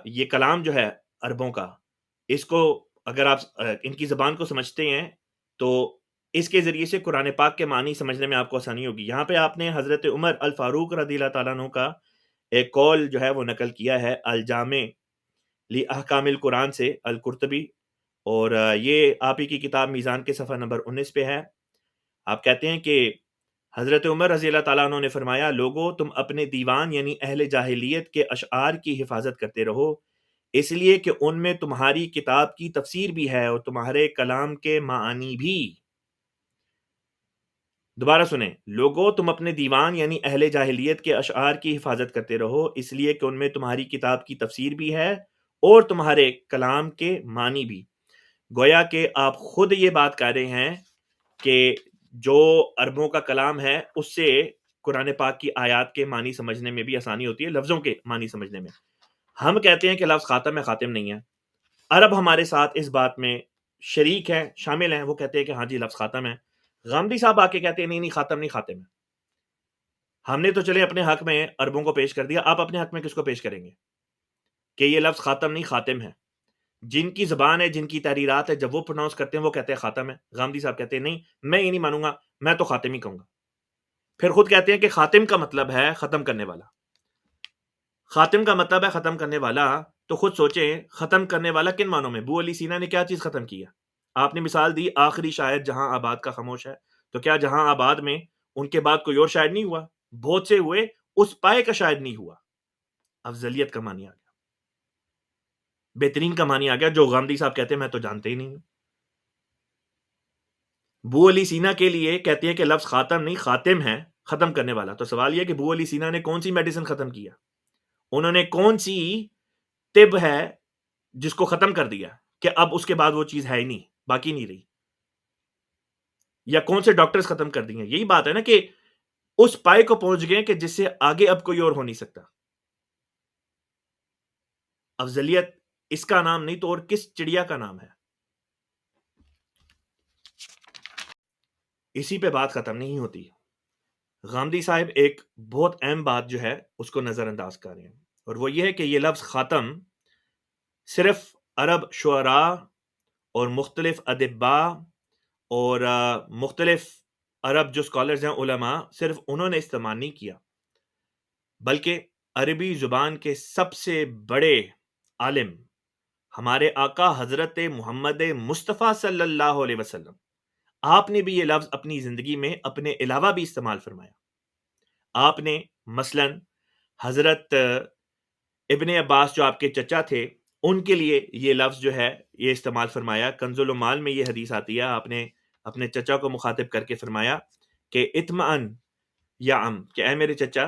Speaker 2: یہ کلام جو ہے عربوں کا، اس کو اگر آپ ان کی زبان کو سمجھتے ہیں تو اس کے ذریعے سے قرآن پاک کے معنی سمجھنے میں آپ کو آسانی ہوگی. یہاں پہ آپ نے حضرت عمر الفاروق رضی اللہ تعالیٰ عنہ کا ایک قول جو ہے وہ نقل کیا ہے الجامع لاحکام القرآن سے، القرطبی، اور یہ آپ ہی کی کتاب میزان کے صفحہ نمبر 19 پہ ہے. آپ کہتے ہیں کہ حضرت عمر رضی اللہ تعالیٰ عنہ نے فرمایا، لوگو تم اپنے دیوان یعنی اہل جاہلیت کے اشعار کی حفاظت کرتے رہو، اس لیے کہ ان میں تمہاری کتاب کی تفسیر بھی ہے اور تمہارے کلام کے معانی بھی. دوبارہ سنیں، لوگو تم اپنے دیوان یعنی اہل جاہلیت کے اشعار کی حفاظت کرتے رہو، اس لیے کہ ان میں تمہاری کتاب کی تفسیر بھی ہے اور تمہارے کلام کے معنی بھی. گویا کہ آپ خود یہ بات کر رہے ہیں کہ جو عربوں کا کلام ہے اس سے قرآن پاک کی آیات کے معنی سمجھنے میں بھی آسانی ہوتی ہے، لفظوں کے معنی سمجھنے میں. ہم کہتے ہیں کہ لفظ خاتم ہے، خاتم نہیں ہے. عرب ہمارے ساتھ اس بات میں شریک ہیں، شامل ہیں، وہ کہتے ہیں کہ ہاں جی لفظ خاتم ہے. غامدی صاحب آ کے کہتے ہیں نہیں نہیں خاتم نہیں، خاتم ہے. ہم نے تو چلے اپنے حق میں عربوں کو پیش کر دیا، آپ اپنے حق میں کس کو پیش کریں گے کہ یہ لفظ خاتم نہیں خاتم ہے؟ جن کی زبان ہے، جن کی تحریرات ہے، جب وہ پروناؤنس کرتے ہیں وہ کہتے ہیں خاتم ہے. غامدی صاحب کہتے ہیں نہیں، میں یہ نہیں مانوں گا، میں تو خاتم ہی کہوں گا. پھر خود کہتے ہیں کہ خاتم کا مطلب ہے ختم کرنے والا. خاتم کا مطلب ہے ختم کرنے والا، تو خود سوچیں ختم کرنے والا کن معنوں میں؟ ابو علی سینا نے کیا چیز ختم کی ہے؟ آپ نے مثال دی آخری شاعر جہاں آباد کا خاموش ہے، تو کیا جہاں آباد میں ان کے بعد کوئی اور شاعر نہیں ہوا؟ بہت سے ہوئے، اس پائے کا شاعر نہیں ہوا. افضلیت کا معنی آ گیا، بہترین کا معنی آ گیا، جو غامدی صاحب کہتے ہیں میں تو جانتے ہی نہیں ہوں. ابو علی سینا کے لیے کہتے ہیں کہ لفظ خاتم نہیں خاتم ہے، ختم کرنے والا. تو سوال یہ کہ ابو علی سینا نے کون سی میڈیسن ختم کیا؟ انہوں نے کون سی طب ہے جس کو ختم کر دیا کہ اب اس کے بعد وہ چیز ہے ہی نہیں، باقی نہیں رہی؟ یا کون سے ڈاکٹرز ختم کر دیے؟ یہی بات ہے نا کہ اس پائے کو پہنچ گئے کہ جس سے آگے اب کوئی اور ہو نہیں سکتا. افضلیت اس کا نام نہیں تو اور کس چڑیا کا نام ہے؟ اسی پہ بات ختم نہیں ہوتی. غامدی صاحب ایک بہت اہم بات جو ہے اس کو نظر انداز کر رہے ہیں، اور وہ یہ ہے کہ یہ لفظ خاتم صرف عرب شعراء اور مختلف ادباء اور مختلف عرب جو اسکالرز ہیں، علماء، صرف انہوں نے استعمال نہیں کیا، بلکہ عربی زبان کے سب سے بڑے عالم ہمارے آقا حضرت محمد مصطفیٰ صلی اللہ علیہ وسلم، آپ نے بھی یہ لفظ اپنی زندگی میں اپنے علاوہ بھی استعمال فرمایا. آپ نے مثلا حضرت ابن عباس جو آپ کے چچا تھے ان کے لیے یہ لفظ جو ہے یہ استعمال فرمایا. کنز العمال میں یہ حدیث آتی ہے، آپ نے اپنے چچا کو مخاطب کر کے فرمایا کہ اطمئن یا کہ اے میرے چچا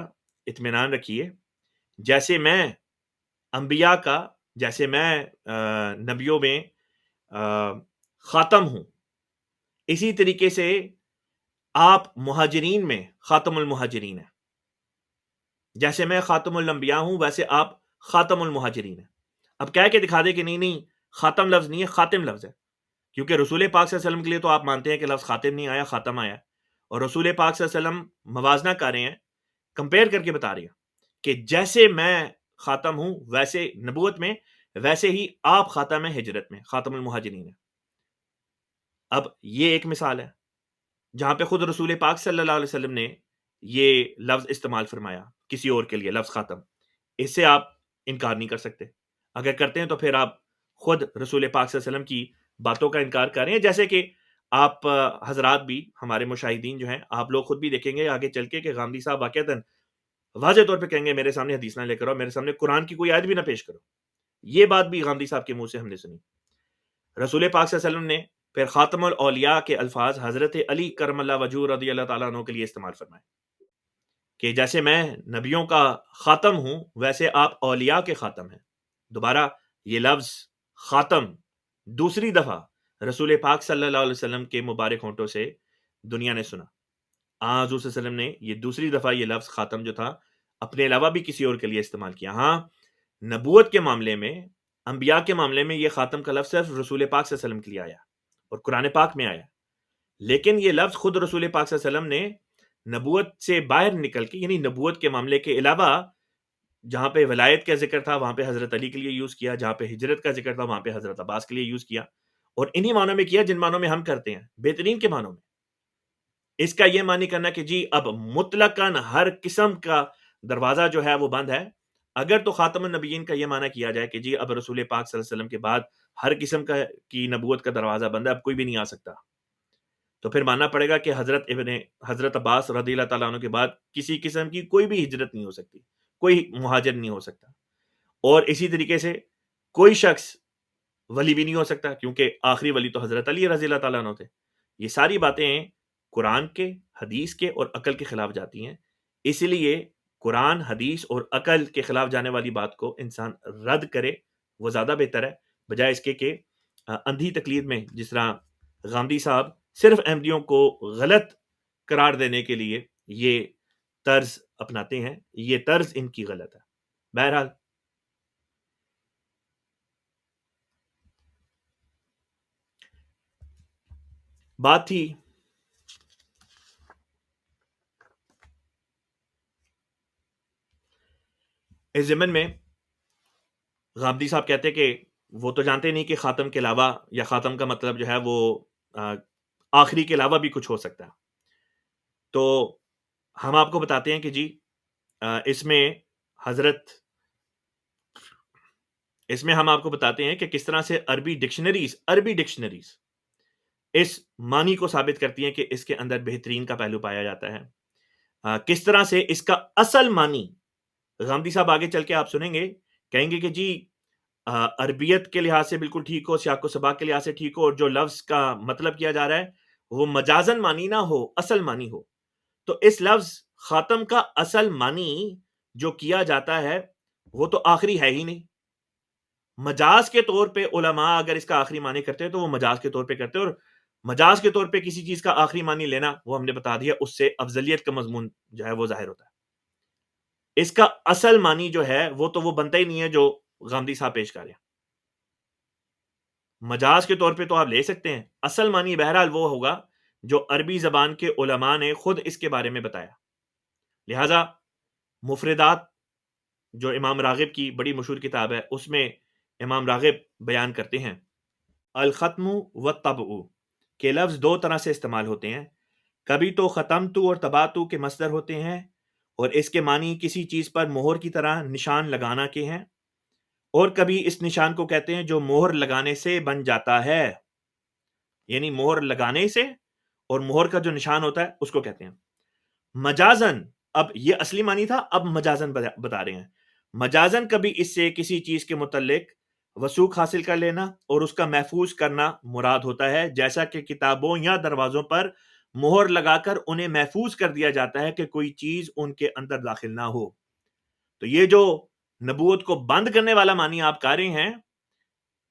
Speaker 2: اطمینان رکھیے، جیسے میں انبیاء کا، جیسے میں نبیوں میں خاتم ہوں، اسی طریقے سے آپ مہاجرین میں خاتم المہاجرین ہیں. جیسے میں خاتم الانبیاء ہوں ویسے آپ خاتم المہاجرین ہیں. اب کہہ کے دکھا دے کہ نہیں نہیں خاتم لفظ نہیں ہے، خاتم لفظ ہے، کیونکہ رسول پاک صلی اللہ علیہ وسلم کے لیے تو آپ مانتے ہیں کہ لفظ خاتم نہیں آیا، خاتم آیا، اور رسول پاک صلی اللہ علیہ وسلم موازنہ کر رہے ہیں، کمپیئر کر کے بتا رہے ہیں کہ جیسے میں خاتم ہوں ویسے نبوت میں، ویسے ہی آپ خاتم ہیں ہجرت میں، خاتم المہاجرین ہیں۔ اب یہ ایک مثال ہے جہاں پہ خود رسول پاک صلی اللہ علیہ وسلم نے یہ لفظ استعمال فرمایا کسی اور کے لیے، لفظ خاتم، اس سے آپ انکار نہیں کر سکتے۔ اگر کرتے ہیں تو پھر آپ خود رسول پاک صلی اللہ علیہ وسلم کی باتوں کا انکار کر رہے ہیں، جیسے کہ آپ حضرات بھی، ہمارے مشاہدین جو ہیں، آپ لوگ خود بھی دیکھیں گے آگے چل کے کہ غامدی صاحب واقعتاً واضح طور پہ کہیں گے میرے سامنے حدیث نہ لے کر آؤ، میرے سامنے قرآن کی کوئی آیت بھی نہ پیش کرو۔ یہ بات بھی غامدی صاحب کے منہ سے ہم نے سنی۔ رسول پاک صلی اللہ علیہ وسلم نے پھر خاتم الاولیاء کے الفاظ حضرت علی کرم اللہ وجہہ رضی اللہ تعالیٰ عنہ کے لیے استعمال فرمائے کہ جیسے میں نبیوں کا خاتم ہوں ویسے آپ اولیاء کے خاتم ہیں۔ دوبارہ یہ لفظ خاتم دوسری دفعہ رسول پاک صلی اللہ علیہ وسلم کے مبارک ہونٹوں سے دنیا نے سنا۔ حضور صلی اللہ علیہ وسلم نے یہ دوسری دفعہ یہ لفظ خاتم جو تھا اپنے علاوہ بھی کسی اور کے لیے استعمال کیا۔ ہاں، نبوت کے معاملے میں، انبیاء کے معاملے میں یہ خاتم کا لفظ صرف رسول پاک صلی اللہ علیہ وسلم کے لیے آیا اور قرآن پاک میں آیا، لیکن یہ لفظ خود رسول پاک صلی اللہ علیہ وسلم نے نبوت سے باہر نکل کے، یعنی نبوت کے معاملے کے علاوہ جہاں پہ ولایت کا ذکر تھا وہاں پہ حضرت علی کے لیے یوز کیا، جہاں پہ ہجرت کا ذکر تھا وہاں پہ حضرت عباس کے لیے یوز کیا، اور انہی معنوں میں کیا جن معنوں میں ہم کرتے ہیں، بہترین کے معنوں میں۔ اس کا یہ معنی کرنا کہ جی اب مطلقاً ہر قسم کا دروازہ جو ہے وہ بند ہے، اگر تو خاتم النبیین کا یہ معنی کیا جائے کہ جی اب رسول پاک صلی اللہ علیہ وسلم کے بعد ہر قسم کی نبوت کا دروازہ بند ہے، اب کوئی بھی نہیں آ سکتا، تو پھر ماننا پڑے گا کہ حضرت عباس رضی اللہ تعالیٰ عنہ کے بعد کسی قسم کی کوئی بھی ہجرت نہیں ہو سکتی، کوئی مہاجر نہیں ہو سکتا، اور اسی طریقے سے کوئی شخص ولی بھی نہیں ہو سکتا، کیونکہ آخری ولی تو حضرت علی رضی اللہ تعالیٰ عنہ تھے۔ یہ ساری باتیں قرآن کے، حدیث کے اور عقل کے خلاف جاتی ہیں، اس لیے قرآن، حدیث اور عقل کے خلاف جانے والی بات کو انسان رد کرے، وہ زیادہ بہتر ہے، بجائے اس کے کہ اندھی تقلید میں، جس طرح غامدی صاحب صرف احمدیوں کو غلط قرار دینے کے لیے یہ طرز اپناتے ہیں، یہ طرز ان کی غلط ہے۔ بہرحال بات تھی اس ضمن میں، غامدی صاحب کہتے کہ وہ تو جانتے نہیں کہ خاتم کے علاوہ، یا خاتم کا مطلب جو ہے وہ آخری کے علاوہ بھی کچھ ہو سکتا ہے، تو ہم آپ کو بتاتے ہیں کہ جی اس میں ہم آپ کو بتاتے ہیں کہ کس طرح سے عربی ڈکشنریز اس معنی کو ثابت کرتی ہیں کہ اس کے اندر بہترین کا پہلو پایا جاتا ہے، کس طرح سے اس کا اصل معنی غامدی صاحب آگے چل کے آپ سنیں گے، کہیں گے کہ جی عربیت کے لحاظ سے بالکل ٹھیک ہو، سیاق و سباق کے لحاظ سے ٹھیک ہو، اور جو لفظ کا مطلب کیا جا رہا ہے وہ مجازن معنی نہ ہو، اصل معنی ہو، تو اس لفظ خاتم کا اصل معنی جو کیا جاتا ہے وہ تو آخری ہے ہی نہیں۔ مجاز کے طور پہ علماء اگر اس کا آخری معنی کرتے ہیں تو وہ مجاز کے طور پہ کرتے ہیں، اور مجاز کے طور پہ کسی چیز کا آخری معنی لینا، وہ ہم نے بتا دیا، اس سے افضلیت کا مضمون جو ہے وہ ظاہر ہوتا ہے۔ اس کا اصل معنی جو ہے وہ تو وہ بنتا ہی نہیں ہے جو غامدی صاحب پیش کر رہے ہیں۔ مجاز کے طور پہ تو آپ لے سکتے ہیں، اصل معنی بہرحال وہ ہوگا جو عربی زبان کے علماء نے خود اس کے بارے میں بتایا۔ لہذا مفردات جو امام راغب کی بڑی مشہور کتاب ہے، اس میں امام راغب بیان کرتے ہیں الختم والطبع کے لفظ دو طرح سے استعمال ہوتے ہیں، کبھی تو ختمتو اور طبعتو کے مصدر ہوتے ہیں اور اس کے معنی کسی چیز پر مہر کی طرح نشان لگانا کے ہیں، اور کبھی اس نشان کو کہتے ہیں جو مہر لگانے سے بن جاتا ہے، یعنی مہر لگانے سے، اور مہر کا جو نشان ہوتا ہے اس کو کہتے ہیں مجازن۔ اب یہ اصلی معنی تھا، اب مجازن بتا رہے ہیں۔ مجازن کبھی اس سے کسی چیز کے متعلق وثوق حاصل کر لینا اور اس کا محفوظ کرنا مراد ہوتا ہے، جیسا کہ کتابوں یا دروازوں پر مہر لگا کر انہیں محفوظ کر دیا جاتا ہے کہ کوئی چیز ان کے اندر داخل نہ ہو۔ تو یہ جو نبوت کو بند کرنے والا معنی آپ کر رہے ہیں،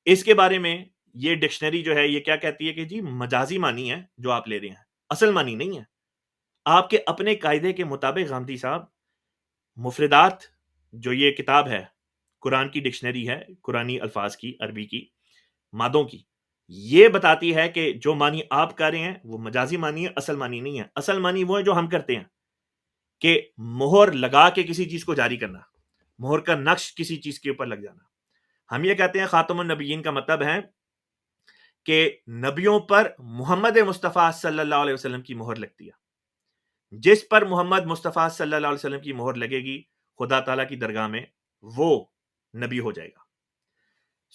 Speaker 2: اس کے بارے میں یہ ڈکشنری جو ہے یہ کیا کہتی ہے کہ جی مجازی معنی ہے جو آپ لے رہے ہیں، اصل معنی نہیں ہے۔ آپ کے اپنے قاعدے کے مطابق غامدی صاحب مفردات جو یہ کتاب ہے، قرآن کی ڈکشنری ہے، قرآنی الفاظ کی، عربی کی، مادوں کی، یہ بتاتی ہے کہ جو معنی آپ کر رہے ہیں وہ مجازی معنی ہے، اصل معنی نہیں ہے. اصل معنی وہ ہے جو ہم کرتے ہیں کہ مہر لگا کے کسی چیز کو جاری کرنا، مہر کا نقش کسی چیز کے اوپر لگ جانا. ہم یہ کہتے ہیں خاتم النبیین کا مطلب ہے کہ نبیوں پر محمد مصطفیٰ صلی اللہ علیہ وسلم کی مہر لگتی ہے. جس پر محمد مصطفیٰ صلی اللہ علیہ وسلم کی مہر لگے گی خدا تعالیٰ کی درگاہ میں وہ نبی ہو جائے گا.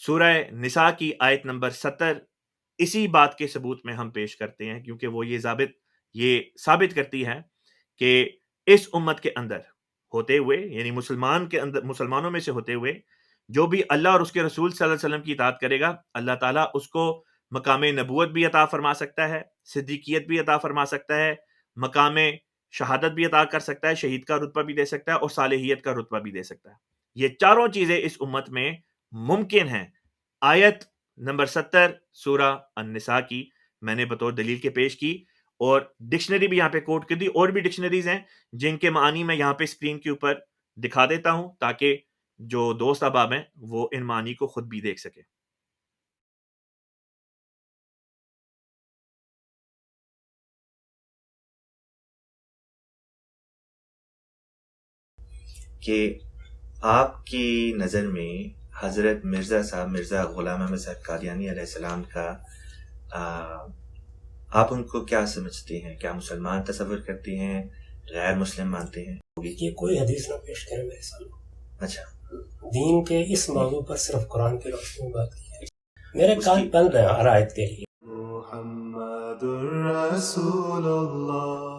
Speaker 2: سورہ نساء کی آیت نمبر 70 اسی بات کے ثبوت میں ہم پیش کرتے ہیں، کیونکہ وہ یہ ثابت کرتی ہے کہ اس امت کے اندر ہوتے ہوئے، یعنی مسلمانوں میں سے ہوتے ہوئے، جو بھی اللہ اور اس کے رسول صلی اللہ علیہ وسلم کی اطاعت کرے گا، اللہ تعالیٰ اس کو مقام نبوت بھی عطا فرما سکتا ہے، صدیقیت بھی عطا فرما سکتا ہے، مقام شہادت بھی عطا کر سکتا ہے، شہید کا رتبہ بھی دے سکتا ہے، اور صالحیت کا رتبہ بھی دے سکتا ہے. یہ چاروں چیزیں اس امت میں ممکن ہیں. آیت نمبر 70 سورہ النساء کی میں نے بطور دلیل کے پیش کی، اور ڈکشنری بھی یہاں پہ کوٹ کر دی. اور بھی ڈکشنریز ہیں جن کے معنی میں یہاں پہ اسکرین کے اوپر دکھا دیتا ہوں تاکہ جو دوست احباب ہیں وہ ان معنی کو خود بھی دیکھ سکے.
Speaker 3: کہ آپ کی نظر میں حضرت مرزا صاحب، مرزا غلام احمد صاحب قادیانی علیہ السلام کا آپ ان کو کیا سمجھتے ہیں؟ کیا مسلمان تصور کرتے ہیں، غیر مسلم مانتے ہیں؟
Speaker 1: یہ کوئی حدیث نہ پیش کرے میرے سامنے.
Speaker 3: اچھا،
Speaker 1: دین کے اس موضوع پر صرف قرآن کی روشنی میں بات کی ہے. میرے کان بند ہیں ہر آیت کے لیے.
Speaker 5: محمد رسول اللہ